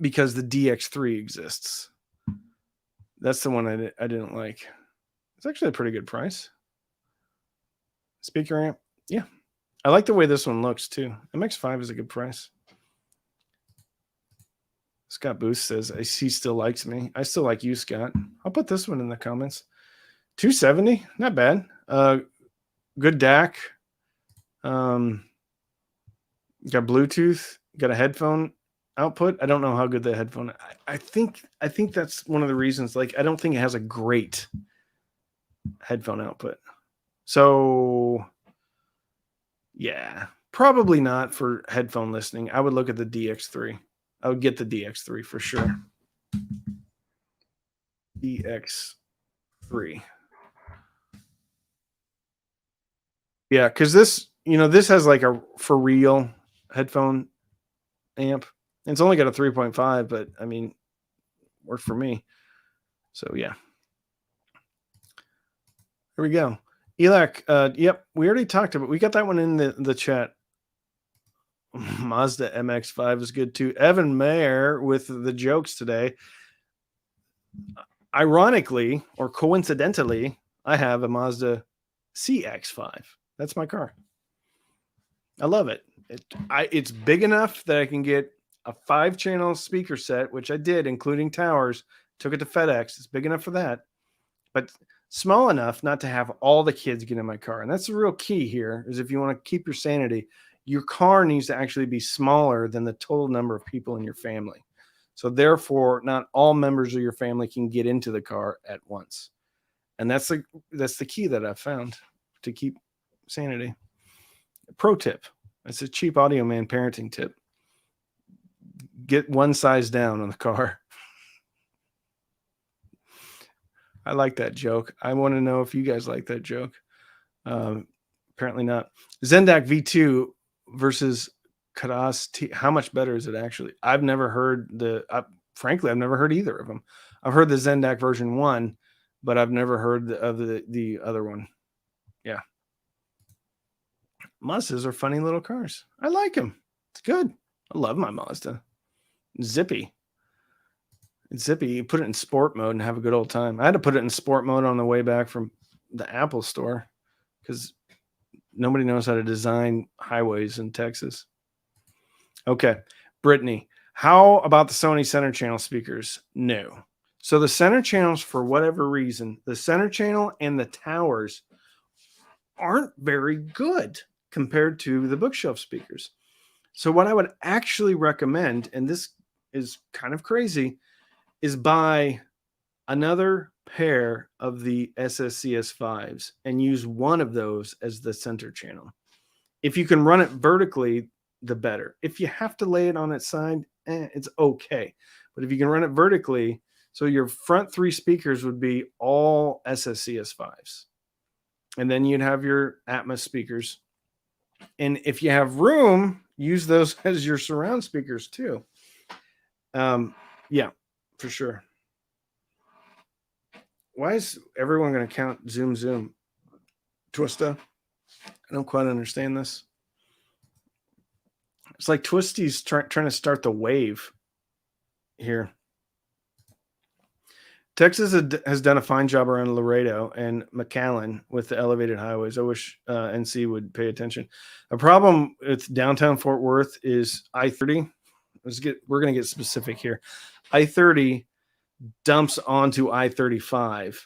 because the DX3 exists. That's the one I didn't like. It's actually a pretty good price. Speaker amp. Yeah. I like the way this one looks too. MX5 is a good price. Scott Booth says, he still likes me. I still like you, Scott. I'll put this one in the comments. 270, not bad. Good DAC. got Bluetooth, got a headphone output. I don't know how good the headphone. I think that's one of the reasons. Like, I don't think it has a great headphone output. So yeah, probably not for headphone listening. I would look at the DX3. I would get the DX3 for sure. DX3. Yeah, because this, this has like a for real headphone amp. It's only got a 3.5, but I mean, worked for me. So yeah. Here we go. Elac, yep, we already talked about. We got that one in the chat. Mazda MX-5 is good too. Evan Mayer with the jokes today. Ironically or coincidentally, I have a Mazda CX-5. That's my car. I love it. It's big enough that I can get a 5-channel speaker set, which I did, including towers. Took it to FedEx. It's big enough for that, but small enough not to have all the kids get in my car. And that's the real key here, is if you want to keep your sanity, your car needs to actually be smaller than the total number of people in your family. So therefore, not all members of your family can get into the car at once. And that's the key that I've found to keep sanity. Pro tip. It's a cheap Audio Man parenting tip. Get one size down on the car. I like that joke. I want to know if you guys like that joke. Apparently not. Zendak V2 versus Kadas T. How much better is it actually? I've never heard frankly, I've never heard either of them. I've heard the Zendak version 1, but I've never heard of the other one. Yeah. Mazdas are funny little cars. I like them. It's good. I love my Mazda. Zippy. It's zippy. You put it in sport mode and have a good old time. I had to put it in sport mode on the way back from the Apple store because nobody knows how to design highways in Texas. Okay. Brittany, how about the Sony center channel speakers? No. So the center channels, for whatever reason, the center channel and the towers aren't very good compared to the bookshelf speakers. So what I would actually recommend, and this is kind of crazy, is buy another pair of the SSCS5s and use one of those as the center channel. If you can run it vertically, the better. If you have to lay it on its side, it's okay. But if you can run it vertically, so your front 3 speakers would be all SSCS5s. And then you'd have your Atmos speakers. And if you have room, use those as your surround speakers too. Yeah, for sure. Why is everyone going to count zoom? Twista? I don't quite understand this. It's like Twisty's trying to start the wave here. Texas has done a fine job around Laredo and McAllen with the elevated highways. I wish NC would pay attention. A problem with downtown Fort Worth is I-30. We're going to get specific here. I-30 dumps onto I-35,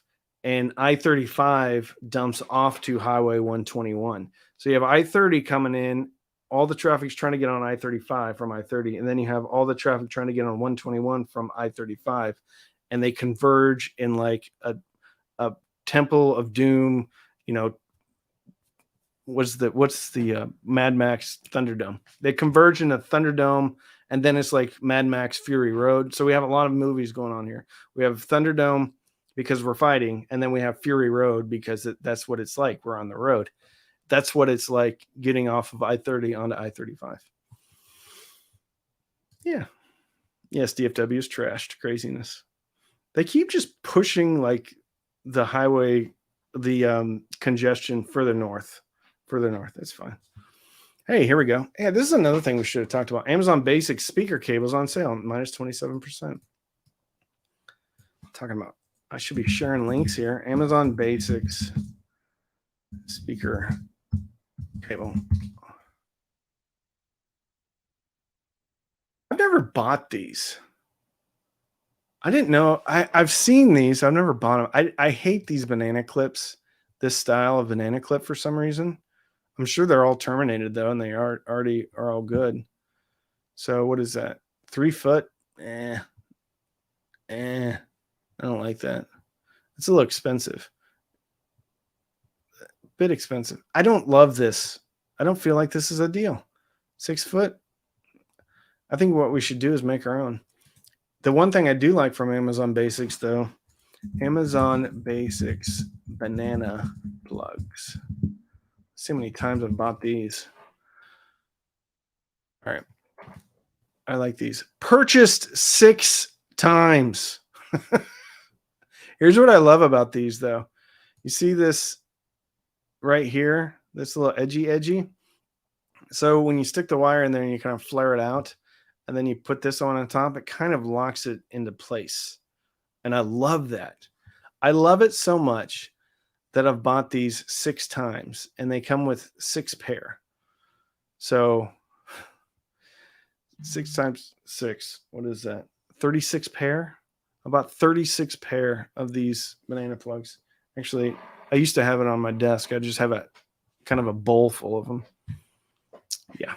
and I-35 dumps off to Highway 121. So you have I-30 coming in. All the traffic's trying to get on I-35 from I-30, and then you have all the traffic trying to get on 121 from I-35. And they converge in like a temple of doom, what's the Mad Max Thunderdome? They converge in a Thunderdome, and then it's like Mad Max Fury Road. So we have a lot of movies going on here. We have Thunderdome because we're fighting, and then we have Fury Road because that's what it's like. We're on the road. That's what it's like getting off of I-30 onto I-35. Yeah. Yes, DFW is trashed. Craziness. They keep just pushing like the highway, the congestion further north. That's fine. Hey, here we go. Yeah, this is another thing we should have talked about. Amazon Basic speaker cables on sale, minus 27%. Talking about, I should be sharing links here. Amazon Basics speaker cable. I've never bought these. I didn't know. I've seen these. I've never bought them. I hate these banana clips, this style of banana clip for some reason. I'm sure they're all terminated though, and they already are all good. So what is that? 3 foot? I don't like that. It's a little expensive. A bit expensive. I don't love this. I don't feel like this is a deal. 6 foot? I think what we should do is make our own. The one thing I do like from Amazon Basics, though, Amazon Basics banana plugs. Let's see how many times I've bought these. All right. I like these. Purchased 6 times. Here's what I love about these, though. You see this right here? This little edgy. So when you stick the wire in there and you kind of flare it out, and then you put this on top, it kind of locks it into place. And I love that. I love it so much that I've bought these 6 times, and they come with 6 pair. So 6 times 6, what is that? 36 pair? About 36 pair of these banana plugs. Actually, I used to have it on my desk. I just have a kind of a bowl full of them. Yeah.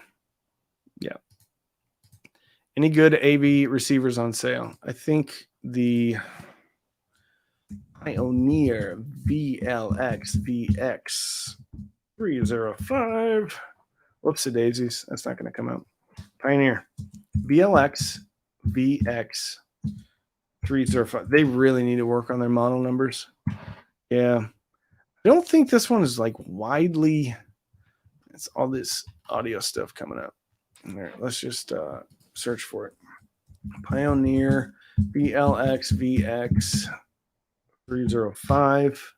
Any good AV receivers on sale? I think the Pioneer VLX VX 305. Whoopsie daisies. That's not going to come out. Pioneer VLX VX 305. They really need to work on their model numbers. Yeah. I don't think this one is like widely. It's all this audio stuff coming up. All right, let's just search for it. Pioneer VLX VX 305.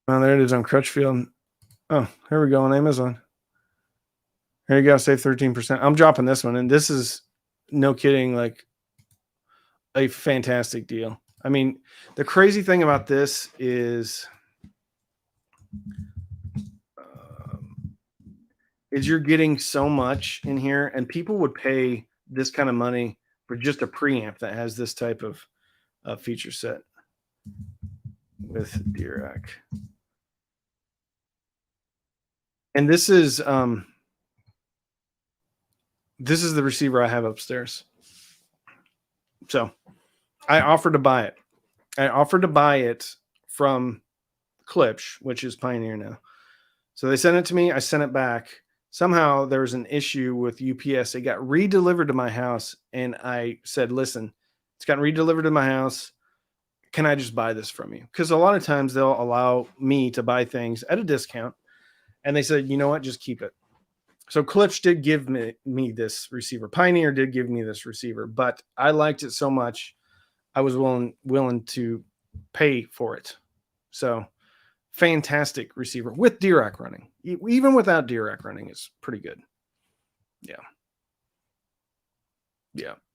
Oh, there it is on Crutchfield. Oh, here we go on Amazon. Here you go, save 13%. I'm dropping this one, and this is, no kidding, like a fantastic deal. I mean, the crazy thing about this is you're getting so much in here, and people would pay this kind of money for just a preamp that has this type of feature set with DAC. And this is the receiver I have upstairs. So I offered to buy it. I offered to buy it from Klipsch, which is Pioneer now. So they sent it to me. I sent it back. Somehow there was an issue with UPS. It got redelivered to my house. And I said, listen, it's gotten redelivered to my house. Can I just buy this from you? Because a lot of times they'll allow me to buy things at a discount. And they said, you know what, just keep it. So Klipsch did give me this receiver. Pioneer did give me this receiver, but I liked it so much, I was willing to pay for it. So fantastic receiver with DAC running. Even without DAC running, it's pretty good. Yeah.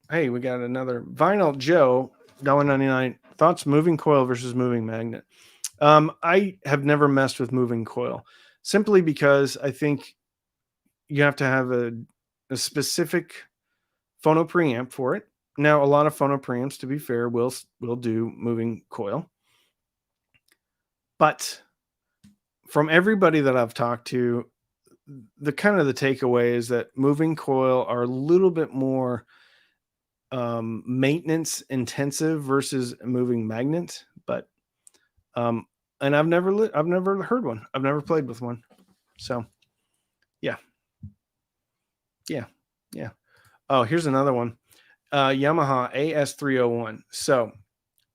Hey, we got another Vinyl Joe, $1.99. Thoughts moving coil versus moving magnet. I have never messed with moving coil simply because I think you have to have a specific phono preamp for it. Now, a lot of phono preamps, to be fair, will do moving coil. But from everybody that I've talked to, the takeaway is that moving coil are a little bit more maintenance intensive versus moving magnet. But and I've never heard one. I've never played with one. So yeah. Oh, here's another one. Yamaha AS301. So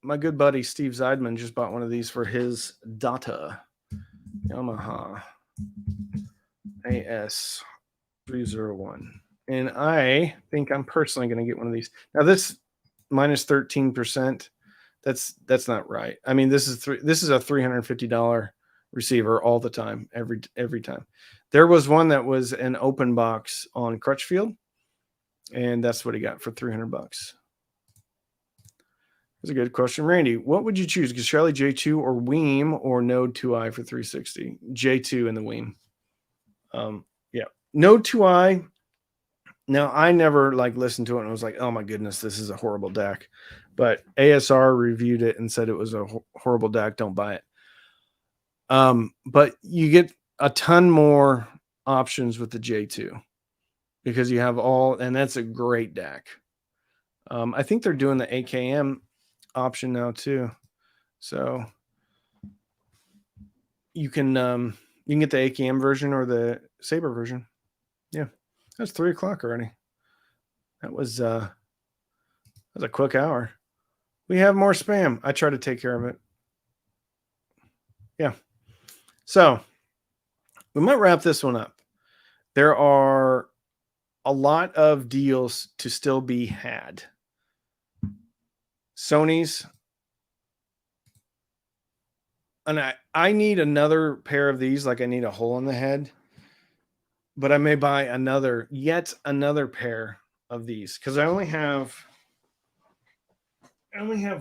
my good buddy Steve Zeidman just bought one of these for his Data. Yamaha AS301. And I think I'm personally going to get one of these. Now this minus 13%, that's not right. I mean, this is a $350 receiver all the time, every time. There was one that was an open box on Crutchfield, and that's what he got for $300. That's a good question. Randy, what would you choose? Gishelli J2 or Weem or Node 2i for 360? J2 in the Weem. Yeah. Node 2i. Now, I never listened to it and was like, oh my goodness, this is a horrible DAC. But ASR reviewed it and said it was a horrible DAC. Don't buy it. But you get a ton more options with the J2 because you have all, and that's a great DAC. I think they're doing the AKM option now too. So you can get the AKM version or the Sabre version. Yeah. That's 3 o'clock already. That was a quick hour. We have more spam. I try to take care of it. Yeah. So we might wrap this one up. There are a lot of deals to still be had. Sony's, and I need another pair of these, like I need a hole in the head, but I may buy yet another pair of these because I only have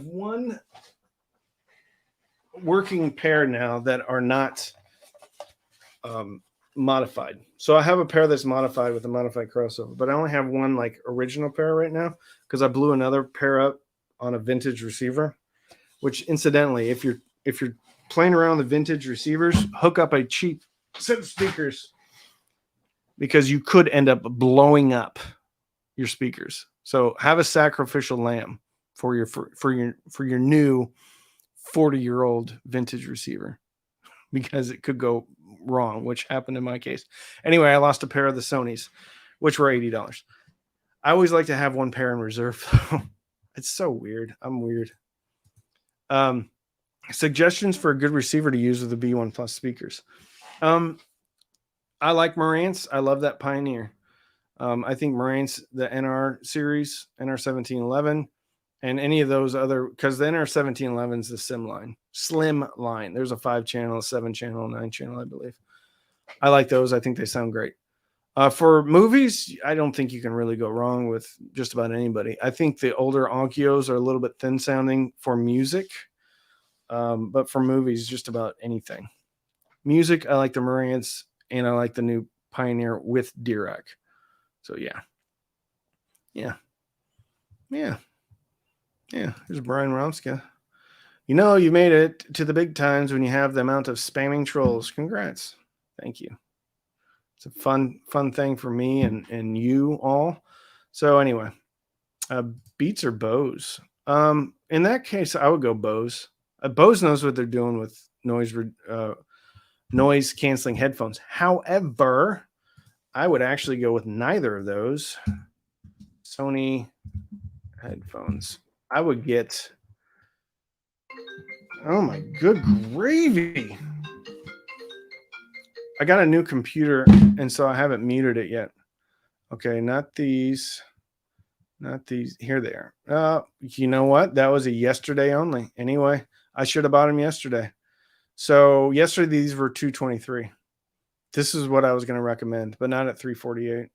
one working pair now that are not modified. So I have a pair that's modified with a modified crossover, but I only have one like original pair right now because I blew another pair up on a vintage receiver. Which incidentally, if you're playing around with the vintage receivers, hook up a cheap set of speakers because you could end up blowing up your speakers. So have a sacrificial lamb for your new 40-year-old vintage receiver because it could go wrong, which happened in my case. Anyway, I lost a pair of the Sonys, which were $80. I always like to have one pair in reserve. It's so weird. I'm weird. Suggestions for a good receiver to use with the B1 Plus speakers. I like Marantz. I love that Pioneer. I think Marantz, the NR series, NR1711, and any of those other, because the NR1711 is the slim line. There's a 5-channel, 7-channel, 9-channel, I believe. I like those. I think they sound great. For movies, I don't think you can really go wrong with just about anybody. I think the older Onkios are a little bit thin sounding for music, but for movies, just about anything. Music, I like the Marantz, and I like the new Pioneer with Dirac. So yeah. Here's Brian Romska. You know, you made it to the big times when you have the amount of spamming trolls. Congrats. Thank you. It's a fun thing for me and you all. So anyway, Beats or Bose? In that case, I would go Bose. Bose knows what they're doing with noise canceling headphones. However, I would actually go with neither of those. Sony headphones. I would get, oh my good gravy. I got a new computer, and so I haven't muted it yet. Okay, not these. Here they are. You know what? That was a yesterday only. Anyway, I should have bought them yesterday. So yesterday, these were $223. This is what I was going to recommend, but not at $348.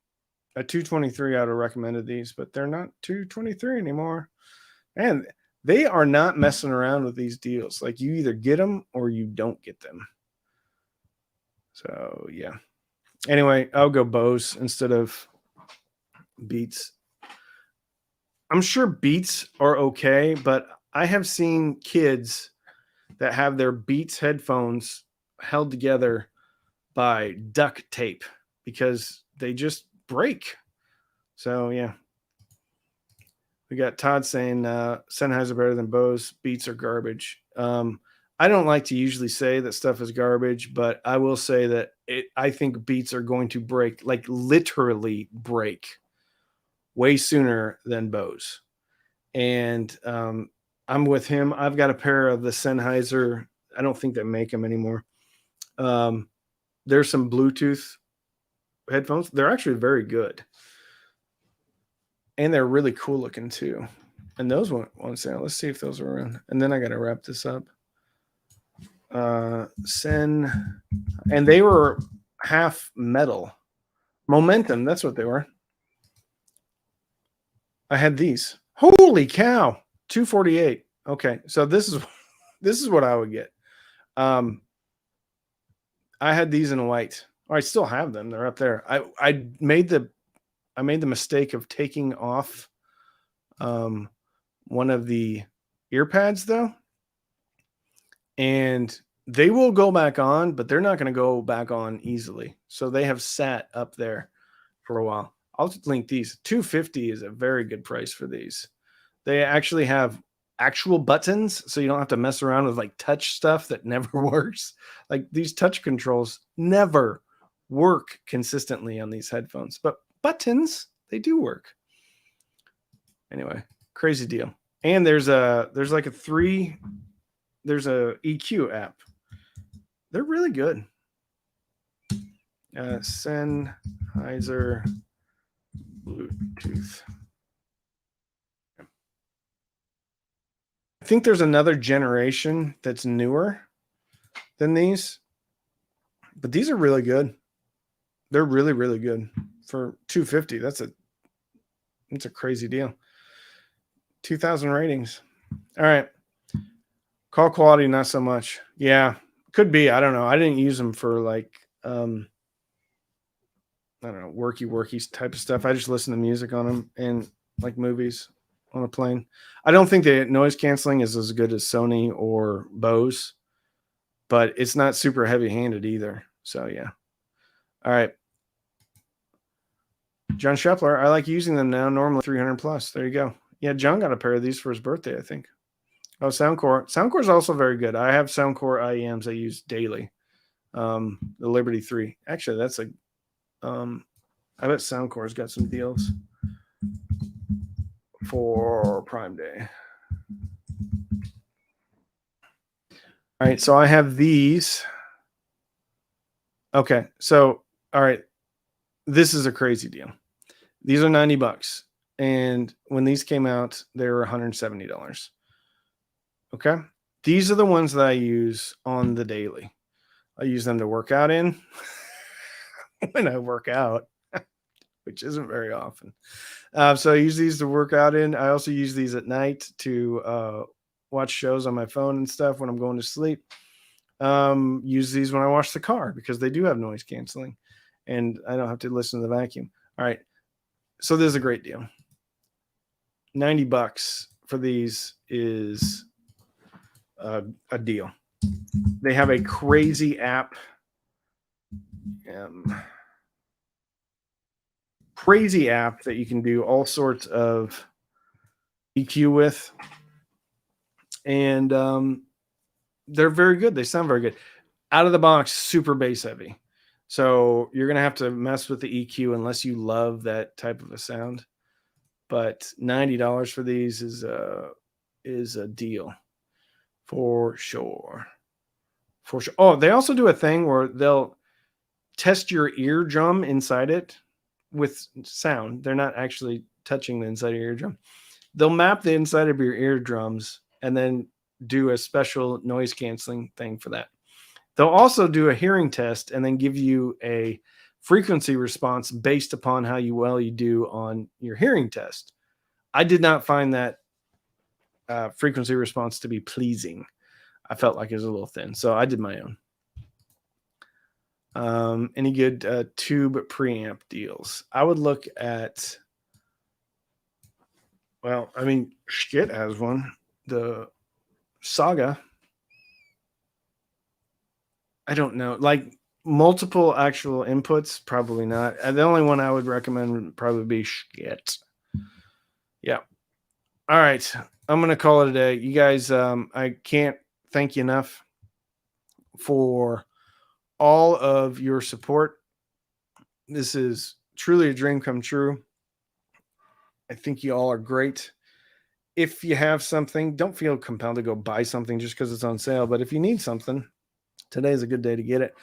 At $223, I would have recommended these, but they're not $223 anymore. And they are not messing around with these deals. Like, you either get them or you don't get them. So yeah. Anyway, I'll go Bose instead of Beats. I'm sure Beats are okay, but I have seen kids that have their Beats headphones held together by duct tape because they just break. So yeah. We got Todd saying Sennheiser better than Bose. Beats are garbage. I don't like to usually say that stuff is garbage, but I will say that I think Beats are going to break, like literally break, way sooner than Bose. And I'm with him. I've got a pair of the Sennheiser. I don't think they make them anymore. There's some Bluetooth headphones. They're actually very good. And they're really cool looking too. And those ones now, let's see if those are around. And then I got to wrap this up. And they were half metal. Momentum, that's what they were. I had these. Holy cow, $248. Okay, so this is what I would get. I had these in white. I still have them. They're up there. I made the mistake of taking off one of the ear pads though, and They will go back on, but they're not going to go back on easily. So they have sat up there for a while. I'll just link these. $250 is a very good price for these. They actually have actual buttons, so you don't have to mess around with like touch stuff that never works. Like these touch controls never work consistently on these headphones, but buttons, they do work. Anyway, crazy deal. And there's a EQ app. They're really good. Sennheiser Bluetooth. I think there's another generation that's newer than these, but these are really good. They're really, really good for $250. That's a crazy deal. 2,000 ratings. All right. Call quality, not so much. Yeah, could be. I don't know. I didn't use them for like, I don't know, worky type of stuff. I just listen to music on them and like movies on a plane. I don't think the noise canceling is as good as Sony or Bose, but it's not super heavy handed either. So yeah. All right. John Shepler, I like using them now. Normally 300 plus. There you go. Yeah, John got a pair of these for his birthday, I think. Oh, Soundcore. Soundcore is also very good. I have Soundcore IEMs I use daily. The Liberty 3. Actually, that's a I bet Soundcore's got some deals for Prime Day. All right, so I have these. Okay, so all right, this is a crazy deal. These are $90, and when these came out, they were $170. Okay, these are the ones that I use on the daily. I use them to work out in when I work out, which isn't very often. So I use these to work out in. I also use these at night to watch shows on my phone and stuff when I'm going to sleep. Use these when I wash the car because they do have noise canceling and I don't have to listen to the vacuum. All right. So this is a great deal. $90 for these is a deal. They have a crazy app. Crazy app that you can do all sorts of EQ with. And they're very good. They sound very good. Out of the box, super bass heavy. So you're going to have to mess with the EQ unless you love that type of a sound. But $90 for these is a deal for sure. For sure. Oh, they also do a thing where they'll test your eardrum inside it with sound. They're not actually touching the inside of your eardrum. They'll map the inside of your eardrums and then do a special noise canceling thing for that. They'll also do a hearing test and then give you a frequency response based upon how well you do on your hearing test. I did not find that frequency response to be pleasing. I felt like it was a little thin, so I did my own. Any good tube preamp deals? I would look at, well, I mean, Skit has one. The Saga. I don't know. Like multiple actual inputs, probably not. The only one I would recommend would probably be Skit. Yeah. All right. I'm going to call it a day. You guys, I can't thank you enough for all of your support. This is truly a dream come true. I think you all are great. If you have something, don't feel compelled to go buy something just because it's on sale. But if you need something, today is a good day to get it.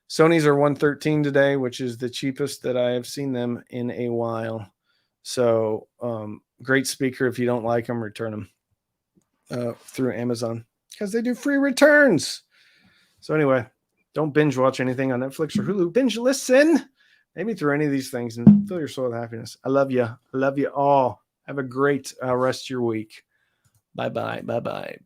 Sony's are $113 today, which is the cheapest that I have seen them in a while. So great speaker. If you don't like them, return them through Amazon because they do free returns. So anyway, don't binge watch anything on Netflix or Hulu. Binge listen. Maybe through any of these things and fill your soul with happiness. I love you. I love you all. Have a great rest of your week. Bye-bye. Bye-bye.